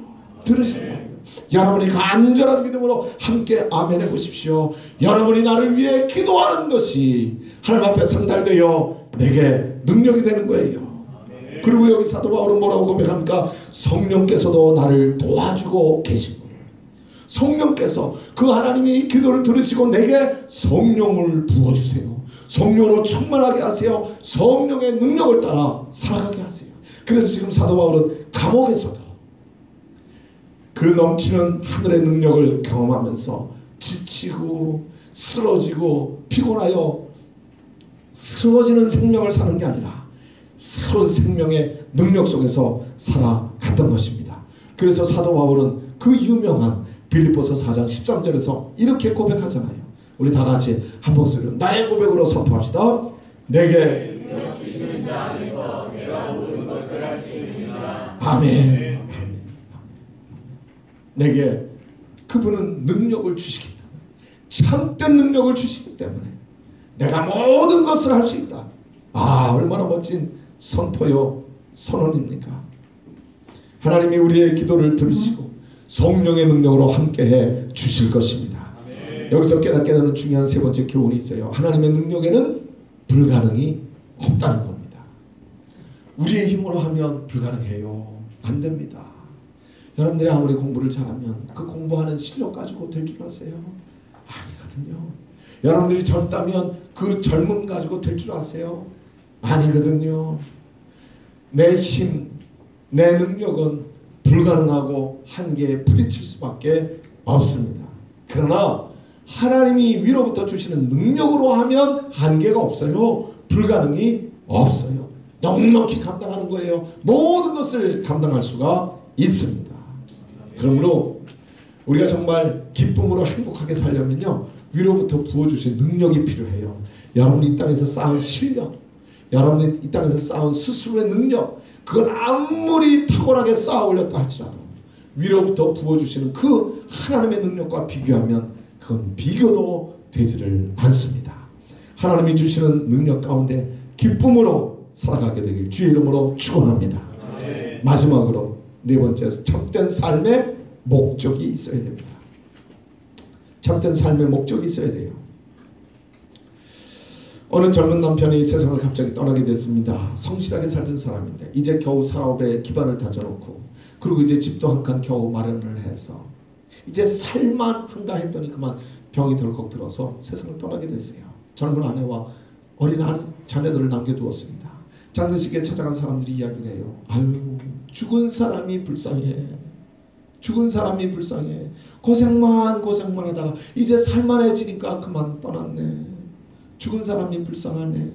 여러분이 간절한 믿음으로 함께 아멘 해보십시오. 여러분이 나를 위해 기도하는 것이 하나님 앞에 상달되어 내게 능력이 되는 거예요. 그리고 여기 사도 바울은 뭐라고 고백합니까? 성령께서도 나를 도와주고 계시고, 성령께서 그 하나님이 기도를 들으시고 내게 성령을 부어주세요. 성령으로 충만하게 하세요. 성령의 능력을 따라 살아가게 하세요. 그래서 지금 사도 바울은 감옥에서도 그 넘치는 하늘의 능력을 경험하면서 지치고 쓰러지고 피곤하여 쓰러지는 생명을 사는 게 아니라 새로운 생명의 능력 속에서 살아갔던 것입니다. 그래서 사도 바울은 그 유명한 빌립보서 4장 13절에서 이렇게 고백하잖아요. 우리 다 같이 한 목소리로 나의 고백으로 선포합시다. 내게 주시는 자 안에서 내가 모든 것을 할 수 있느니라. 아멘. 내게 그분은 능력을 주시기 때문에, 참된 능력을 주시기 때문에 내가 모든 것을 할 수 있다. 아, 얼마나 멋진 선포요, 선언입니까? 하나님이 우리의 기도를 들으시고 성령의 능력으로 함께해 주실 것입니다. 여기서 깨닫게 되는 중요한 세 번째 교훈이 있어요. 하나님의 능력에는 불가능이 없다는 겁니다. 우리의 힘으로 하면 불가능해요. 안 됩니다. 여러분들이 아무리 공부를 잘하면 그 공부하는 실력 가지고 될 줄 아세요? 아니거든요. 여러분들이 젊다면 그 젊음 가지고 될 줄 아세요? 아니거든요. 내 힘, 내 능력은 불가능하고 한계에 부딪힐 수밖에 없습니다. 그러나 하나님이 위로부터 주시는 능력으로 하면 한계가 없어요. 불가능이 없어요. 넉넉히 감당하는 거예요. 모든 것을 감당할 수가 있습니다. 그러므로 우리가 정말 기쁨으로 행복하게 살려면요, 위로부터 부어주신 능력이 필요해요. 여러분이 이 땅에서 쌓은 실력, 여러분이 이 땅에서 쌓은 스스로의 능력, 그건 아무리 탁월하게 쌓아 올렸다 할지라도 위로부터 부어주시는 그 하나님의 능력과 비교하면 그건 비교도 되지를 않습니다. 하나님이 주시는 능력 가운데 기쁨으로 살아가게 되길 주의 이름으로 축원합니다. 마지막으로 네 번째, 참된 삶의 목적이 있어야 됩니다. 참된 삶의 목적이 있어야 돼요. 어느 젊은 남편이 세상을 갑자기 떠나게 됐습니다. 성실하게 살던 사람인데 이제 겨우 사업에 기반을 다져놓고, 그리고 이제 집도 한 칸 겨우 마련을 해서 이제 살만 한가 했더니 그만 병이 덜컥 들어서 세상을 떠나게 됐어요. 젊은 아내와 어린 자녀들을 남겨두었습니다. 장례식에 찾아간 사람들이 이야기를 해요. 아유, 죽은 사람이 불쌍해. 죽은 사람이 불쌍해. 고생만 하다가 이제 살만해지니까 그만 떠났네. 죽은 사람이 불쌍하네.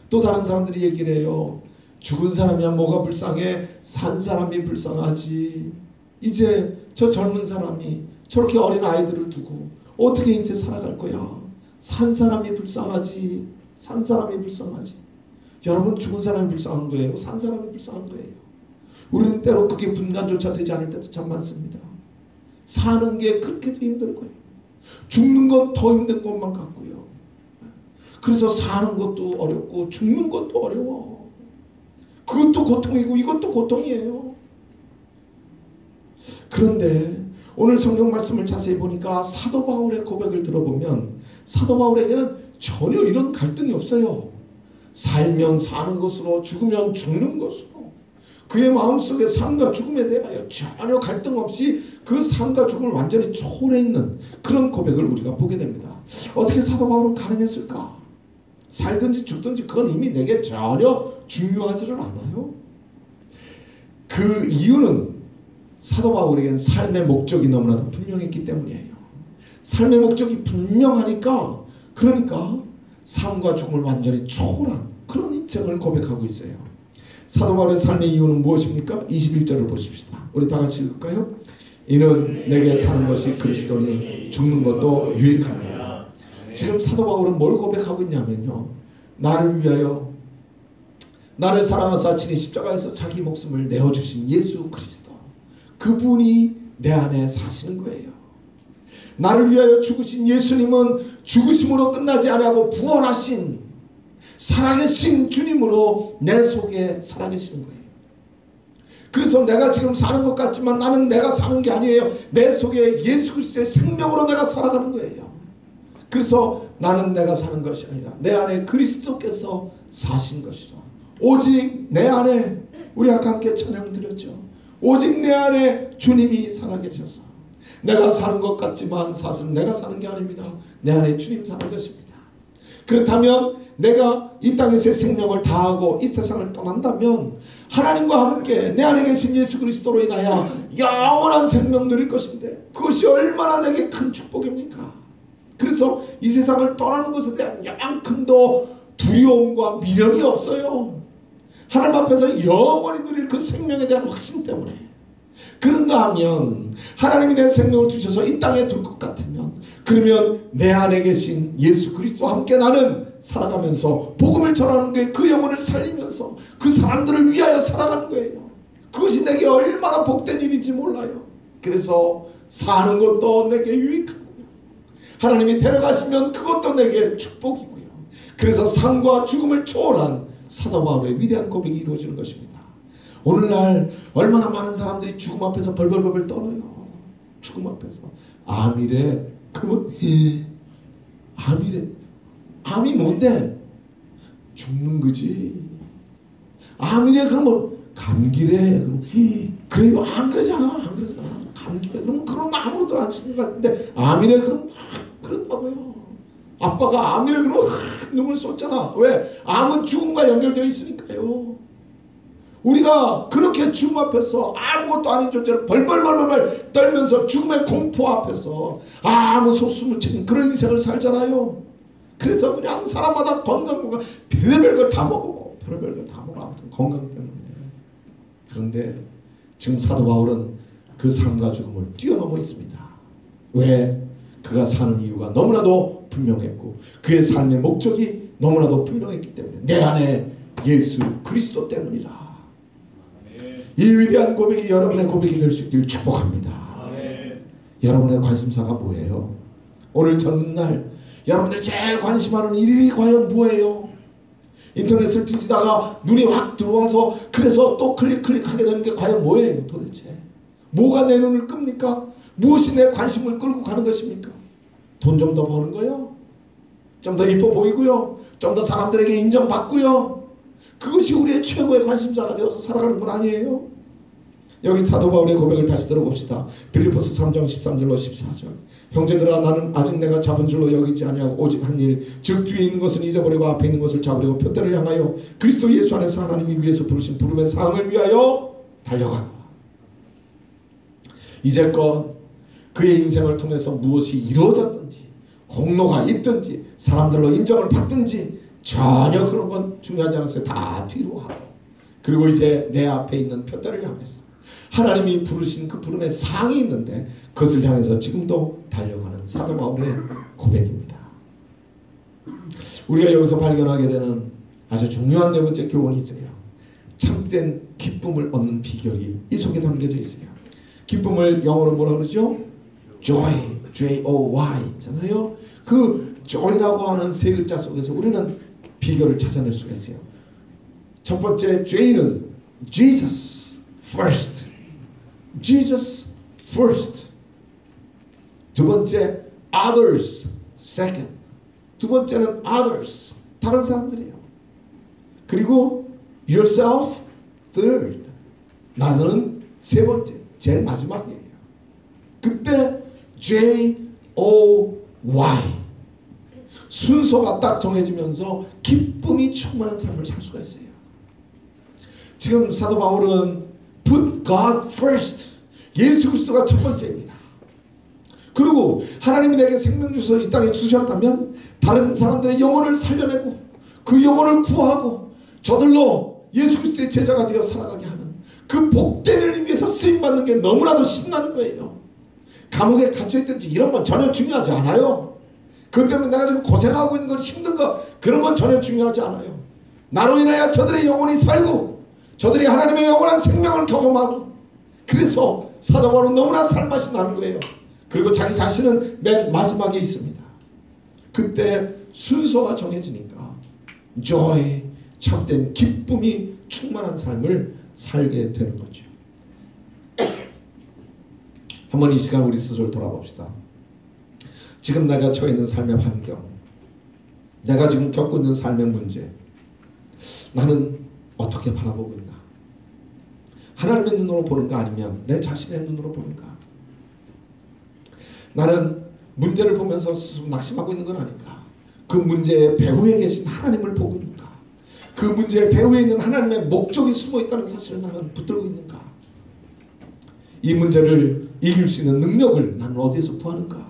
또 다른 사람들이 얘기를 해요. 죽은 사람이야 뭐가 불쌍해. 산 사람이 불쌍하지. 이제 저 젊은 사람이 저렇게 어린 아이들을 두고 어떻게 이제 살아갈 거야. 산 사람이 불쌍하지. 산 사람이 불쌍하지. 여러분, 죽은 사람이 불쌍한 거예요? 산 사람이 불쌍한 거예요? 우리는 때로 그게 분간조차 되지 않을 때도 참 많습니다. 사는 게 그렇게도 힘들고요, 죽는 건 더 힘든 것만 같고요. 그래서 사는 것도 어렵고 죽는 것도 어려워. 그것도 고통이고 이것도 고통이에요. 그런데 오늘 성경 말씀을 자세히 보니까 사도 바울의 고백을 들어보면 사도 바울에게는 전혀 이런 갈등이 없어요. 살면 사는 것으로, 죽으면 죽는 것으로, 그의 마음속에 삶과 죽음에 대하여 전혀 갈등 없이 그 삶과 죽음을 완전히 초월해 있는 그런 고백을 우리가 보게 됩니다. 어떻게 사도 바울은 가능했을까? 살든지 죽든지 그건 이미 내게 전혀 중요하지를 않아요. 그 이유는 사도 바울에게는 삶의 목적이 너무나도 분명했기 때문이에요. 삶의 목적이 분명하니까, 그러니까 삶과 죽음을 완전히 초월한 그런 인생을 고백하고 있어요. 사도 바울의 삶의 이유는 무엇입니까? 21절을 보십시다. 우리 다 같이 읽을까요? 이는 내게 사는 것이 그리스도니 죽는 것도 유익함이라. 지금 사도 바울은 뭘 고백하고 있냐면요, 나를 위하여 나를 사랑하사 친히 십자가에서 자기 목숨을 내어주신 예수 그리스도, 그분이 내 안에 사시는 거예요. 나를 위하여 죽으신 예수님은 죽으심으로 끝나지 아니하고 부활하신 살아계신 주님으로 내 속에 살아계시는 거예요. 그래서 내가 지금 사는 것 같지만 나는 내가 사는 게 아니에요. 내 속에 예수 그리스도의 생명으로 내가 살아가는 거예요. 그래서 나는 내가 사는 것이 아니라 내 안에 그리스도께서 사신 것이라. 오직 내 안에, 우리 아까 함께 찬양 드렸죠. 오직 내 안에 주님이 살아계셔서 내가 사는 것 같지만 사실은 내가 사는 게 아닙니다. 내 안에 주님 사는 것입니다. 그렇다면 내가 이 땅에서의 생명을 다하고 이 세상을 떠난다면 하나님과 함께 내 안에 계신 예수 그리스도로 인하여 영원한 생명 누릴 것인데, 그것이 얼마나 내게 큰 축복입니까? 그래서 이 세상을 떠나는 것에 대한 요만큼도 두려움과 미련이 없어요. 하나님 앞에서 영원히 누릴 그 생명에 대한 확신 때문에. 그런가 하면 하나님이 내 생명을 두셔서 이 땅에 둘 것 같으면, 그러면 내 안에 계신 예수 그리스도와 함께 나는 살아가면서 복음을 전하는 게 그 영혼을 살리면서 그 사람들을 위하여 살아가는 거예요. 그것이 내게 얼마나 복된 일인지 몰라요. 그래서 사는 것도 내게 유익하고요, 하나님이 데려가시면 그것도 내게 축복이고요. 그래서 삶과 죽음을 초월한 사도 바울의 위대한 고백이 이루어지는 것입니다. 오늘날 얼마나 많은 사람들이 죽음 앞에서 벌벌벌 떨어요. 죽음 앞에서 암이래. 그러면 암이래. 암이 뭔데? 죽는 거지. 암이래. 그러면 감기래. 그러면 그래요. 안 그러잖아. 안 그러잖아. 감기래. 그럼 아무것도 안 치는 것 같은데 암이래. 그럼 그런다고요. 아빠가 암이래. 그러면 눈물 쏟잖아. 왜? 암은 죽음과 연결되어 있으니까요. 우리가 그렇게 죽음 앞에서 아무것도 아닌 존재를 벌벌벌벌 떨면서 죽음의 공포 앞에서 아무 소수물 책임 그런 인생을 살잖아요. 그래서 그냥 사람마다 건강 별의별 걸 다 먹어. 별의별 걸 다 먹어. 아무튼 건강 때문에. 그런데 지금 사도 바울은 그 삶과 죽음을 뛰어넘어 있습니다. 왜? 그가 사는 이유가 너무나도 분명했고 그의 삶의 목적이 너무나도 분명했기 때문에, 내 안에 예수 그리스도 때문이라. 이 위대한 고백이 여러분의 고백이 될 수 있길 축복합니다. 여러분의 관심사가 뭐예요? 오늘 전날 여러분들이 제일 관심하는 일이 과연 뭐예요? 인터넷을 뒤지다가 눈이 확 들어와서 그래서 또 클릭하게 되는 게 과연 뭐예요 도대체? 뭐가 내 눈을 끕니까? 무엇이 내 관심을 끌고 가는 것입니까? 돈 좀 더 버는 거요? 좀 더 이뻐 보이고요? 좀 더 사람들에게 인정받고요? 그것이 우리의 최고의 관심사가 되어서 살아가는 건 아니에요. 여기 사도 바울의 고백을 다시 들어봅시다. 빌립보서 3장 13절로 14절. 형제들아, 나는 아직 내가 잡은 줄로 여기지 아니하고 오직 한 일, 즉 뒤에 있는 것은 잊어버리고 앞에 있는 것을 잡으려고 표대를 향하여 그리스도 예수 안에서 하나님이 위에서 부르신 부름의 상을 위하여 달려가노라. 이제껏 그의 인생을 통해서 무엇이 이루어졌든지 공로가 있든지 사람들로 인정을 받든지 전혀 그런 건 중요하지 않았어요. 다 뒤로 하고, 그리고 이제 내 앞에 있는 표대를 향해서 하나님이 부르신 그 부름의 상이 있는데 그것을 향해서 지금도 달려가는 사도 바울의 고백입니다. 우리가 여기서 발견하게 되는 아주 중요한 네 번째 교훈이 있어요. 참된 기쁨을 얻는 비결이 이 속에 담겨져 있어요. 기쁨을 영어로 뭐라 그러죠? Joy, J-O-Y 잖아요. 그 joy라고 하는 세 글자 속에서 우리는 비결을 찾아낼 수가 있어요. 첫 번째 J는 Jesus first. Jesus first. 두 번째 others second. 두 번째는 others, 다른 사람들이에요. 그리고 yourself third. 나는 세 번째, 제일 마지막이에요. 그때 J-O-Y 순서가 딱 정해지면서 기쁨이 충만한 삶을 살 수가 있어요. 지금 사도 바울은 Put God first, 예수 그리스도가 첫 번째입니다. 그리고 하나님이 내게 생명 주셔서 이 땅에 주셨다면 다른 사람들의 영혼을 살려내고 그 영혼을 구하고 저들로 예수 그리스도의 제자가 되어 살아가게 하는 그 복된 일을 위해서 쓰임받는 게 너무나도 신나는 거예요. 감옥에 갇혀있든지 이런 건 전혀 중요하지 않아요. 그것 때문에 내가 지금 고생하고 있는 건 힘든 거 그런 건 전혀 중요하지 않아요. 나로 인하여 저들의 영혼이 살고 저들이 하나님의 영원한 생명을 경험하고 그래서 사도 바울은 너무나 살맛이 나는 거예요. 그리고 자기 자신은 맨 마지막에 있습니다. 그때 순서가 정해지니까 joy, 참된 기쁨이 충만한 삶을 살게 되는 거죠. 한번 이 시간 우리 스스로 돌아봅시다. 지금 내가 처해 있는 삶의 환경, 내가 지금 겪고 있는 삶의 문제, 나는 어떻게 바라보고 있나? 하나님의 눈으로 보는가 아니면 내 자신의 눈으로 보는가? 나는 문제를 보면서 스스로 낙심하고 있는 건 아닌가? 그 문제의 배후에 계신 하나님을 보고 있는가? 그 문제의 배후에 있는 하나님의 목적이 숨어 있다는 사실을 나는 붙들고 있는가? 이 문제를 이길 수 있는 능력을 나는 어디에서 구하는가?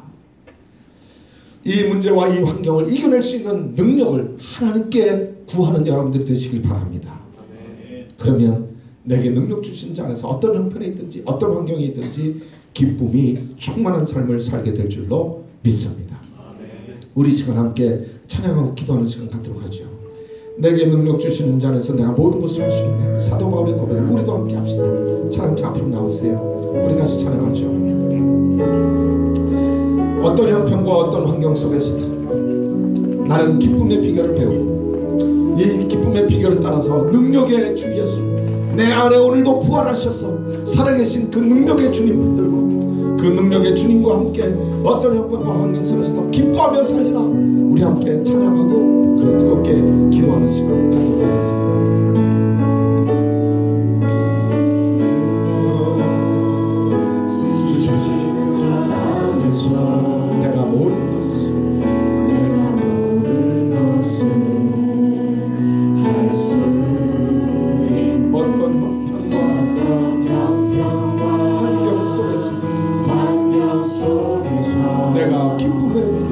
이 문제와 이 환경을 이겨낼 수 있는 능력을 하나님께 구하는 여러분들이 되시길 바랍니다. 그러면 내게 능력 주신 자 안에서 어떤 형편에 있든지 어떤 환경에 있든지 기쁨이 충만한 삶을 살게 될 줄로 믿습니다. 우리 시간 함께 찬양하고 기도하는 시간 갖도록 하죠. 내게 능력 주시는 자 안에서 내가 모든 것을 할 수 있네. 사도 바울의 고백을 우리도 함께 합시다. 찬양팀 앞으로 나오세요. 우리 같이 찬양하죠. 어떤 형편과 어떤 환경 속에서도 나는 기쁨의 비결을 배우고 이 기쁨의 비결을 따라서 능력의 주 예수 내 안에 오늘도 부활하셔서 살아계신 그 능력의 주님 붙들고 그 능력의 주님과 함께 어떤 형편과 환경 속에서도 기뻐하며 살리라. 우리 함께 찬양하고 그리고 뜨겁게 기도하는 시간 갖도록 하겠습니다. 내가 모든 것을 할 수 있는 어떤 형편과 환경 속에서 내가 기쁨의 비결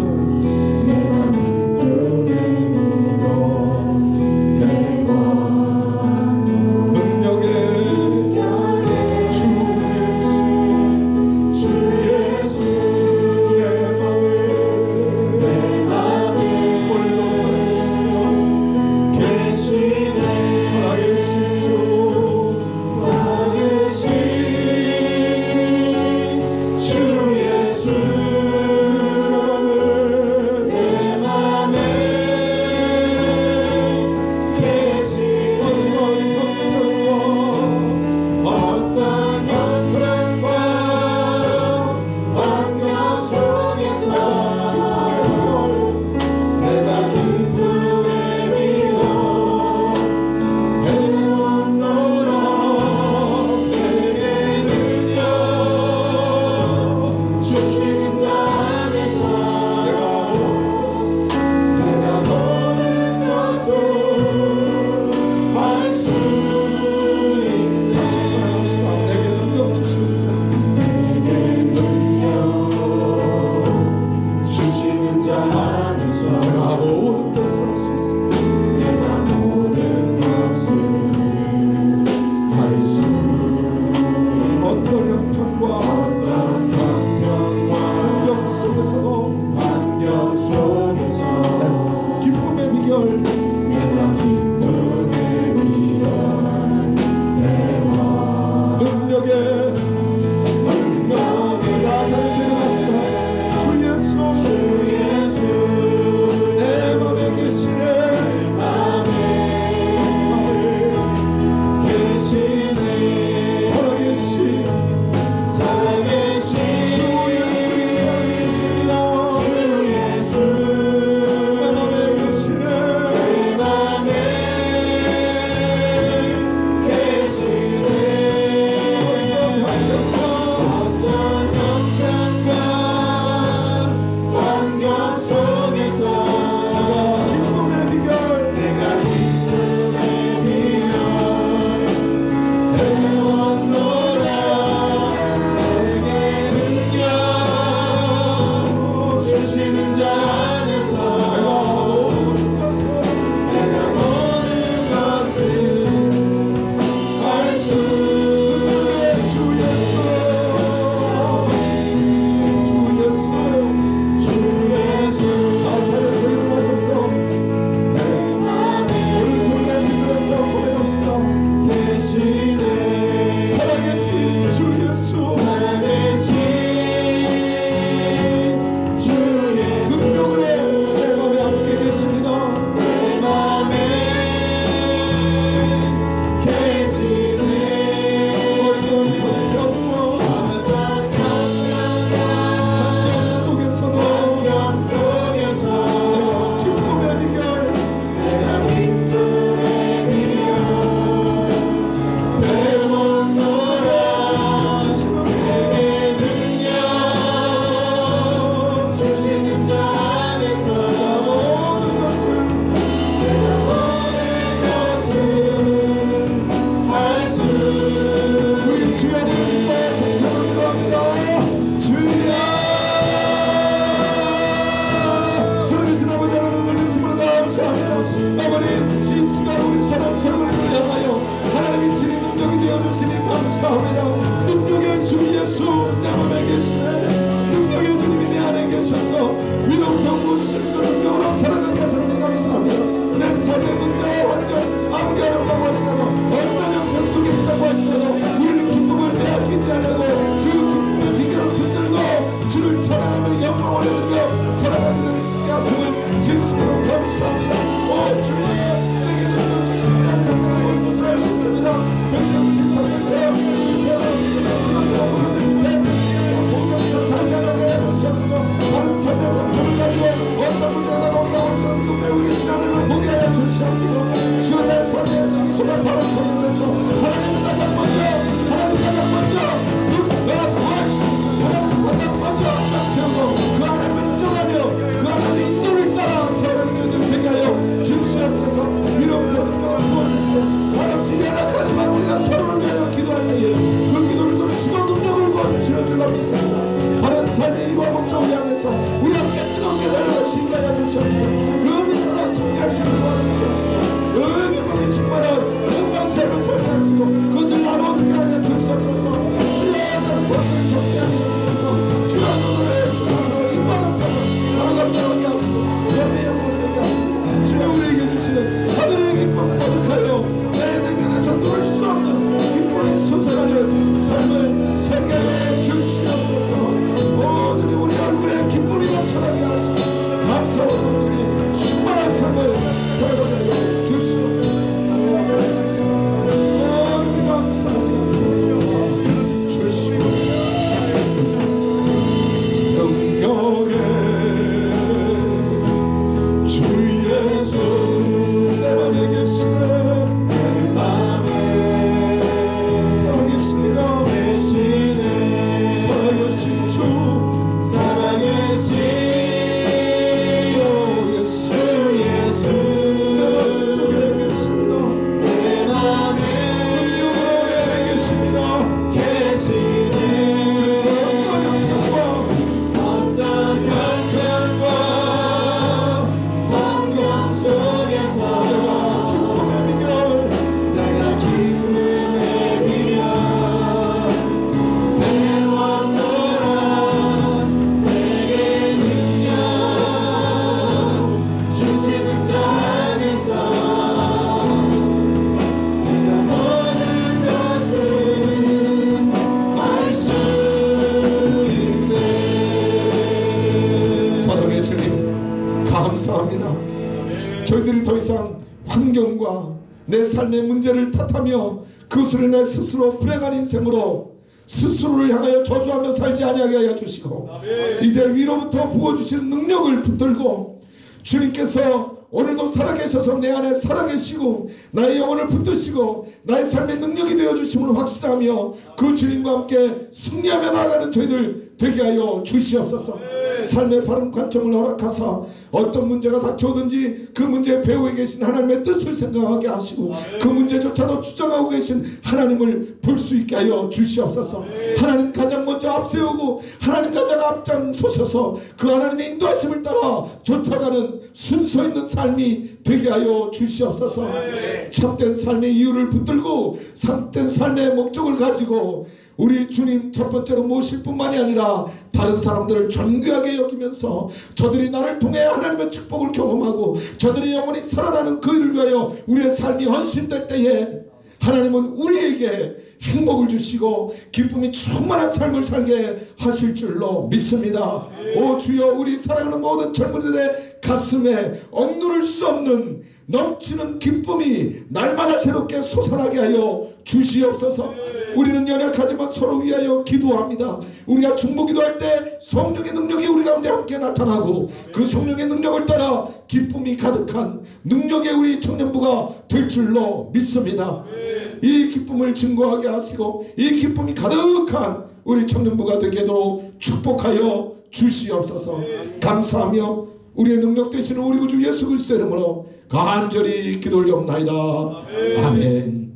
감사합니다. 능력의 주 예수 내 맘에 계시네. 능력의 주님이 내 안에 계셔서 위로부터 구원주시는 그 능력으로 살아가게 하셔서 감사합니다. 내 삶의 문제와 환경 아무리 어렵다고 할지라도 어떤 형편 속에 있다고 할지라도 우리는 기쁨을 빼앗기지 않고 그 기쁨의 비결을 붙들고 주를 찬양하며 영광 올려드리며 살아가게 되는 시게 하심을 진심으로 감사합니다. 오 주여 내게 능력 주신 자의 생각을 모든 것을 알 수 있습니다. 더 이상 세상에서 실패가 지쳐서 쓰러지고 무너진 인생 공경차 살게 하게 주시옵시고 다른 삶의 관점을 가지고 어떤 문제가 다가온다고 할지라도 그 배우고 계신 하나님을 보게 하여 주시옵시고 주여 내 삶의 순서가 바로 정해져서 하나님 가장 먼저 하나님 가장 먼저 하나님 가장 먼저 앞장 세우고 그 하나님을 인정하며 그 하나님의 인도를 따라 살아가는 저희들 되게 하여 주시옵소서. 위로부터 능력을 부어주시고 한없이 연약하지만 우리가 서로를 위하여 기도할 때에 그 기도를 들으시고 능력을 부어주시는 줄로 믿습니다. 바른 삶의 이유와 목적을 향해서 우리 함께 뜨겁게 달려갈 수 있게 하여 주시옵시고 그 믿음으로 승리할 수 있게 도와주시옵시고 그 기쁨이 충만한 영광 삶을 살게 하시고 그것을 나눠주게 하여 주시옵소서. 주여 다른 사람들을 존귀하게 여기면서 주여 너를 주님으로 인도하는 삶을 걸어가게 하시고 삶의 영광을 되게 하시고 주여 우리에게 주시는 하늘의 기쁨 가득하여 내 내면에서 누를 수 없는 기쁨이 솟아나는 삶을 살게 하여 주시옵소서. 모든 우리 얼굴에 기쁨이 넘쳐나게 하시고 감사와 감격이 충만한 삶을 살아가게 하여 주시옵소서. 감사합니다. 주시옵소서. 능력의 주 예수 내 맘에 계시네. 내 맘에 살아계십니다. 계시네. 살아계신 주 살아계신 예수 예수 내 맘속에 계십니다. 내 맘에 능력으로 계십니다. 계시네. 그래서 어떤 형편과 환경 속에서 내가 기쁨의 비결 배웠노라. 내게 능력 주시는 자 안에서 내가 모든 것을 할 수 있네. 사랑의 주님 감사합니다. 저희들이 더 이상 환경과 내 삶의 문제를 탓하며 그것으로 인해 스스로 불행한 인생으로 스스로를 향하여 저주하며 살지 아니하게 하여 주시고 이제 위로부터 부어주시는 능력을 붙들고 주님께서 오늘도 살아계셔서 내 안에 살아계시고 나의 영혼을 붙드시고 나의 삶의 능력이 되어주심을 확신하며 그 주님과 함께 승리하며 나아가는 저희들 되게 하여 주시옵소서. 삶의 바른 관점을 허락하사 어떤 문제가 닥쳐오든지 그 문제에 배후에 계신 하나님의 뜻을 생각하게 하시고 그 문제조차도 주장하고 계신 하나님을 볼 수 있게 하여 주시옵소서. 하나님 가장 먼저 앞세우고 하나님 가장 앞장서셔서 그 하나님의 인도하심을 따라 쫓아가는 순서 있는 삶이 되게 하여 주시옵소서. 참된 삶의 이유를 붙들고 참된 삶의 목적을 가지고 우리 주님 첫 번째로 모실 뿐만이 아니라 다른 사람들을 존귀하게 여기면서 저들이 나를 통해 하나님의 축복을 경험하고 저들의 영혼이 살아나는 그 일을 위하여 우리의 삶이 헌신될 때에 하나님은 우리에게 행복을 주시고 기쁨이 충만한 삶을 살게 하실 줄로 믿습니다. 오 주여 우리 사랑하는 모든 젊은이들의 가슴에 억누를 수 없는 넘치는 기쁨이 날마다 새롭게 솟아나게 하여 주시옵소서. 우리는 연약하지만 서로 위하여 기도합니다. 우리가 중보기도할 때 성령의 능력이 우리 가운데 함께 나타나고 그 성령의 능력을 따라 기쁨이 가득한 능력의 우리 청년부가 될 줄로 믿습니다. 이 기쁨을 증거하게 하시고 이 기쁨이 가득한 우리 청년부가 되도록 축복하여 주시옵소서. 감사하며 우리의 능력 되시는 우리 구주 예수 그리스도 이름으로 간절히 기도 올려옵나이다. 아멘.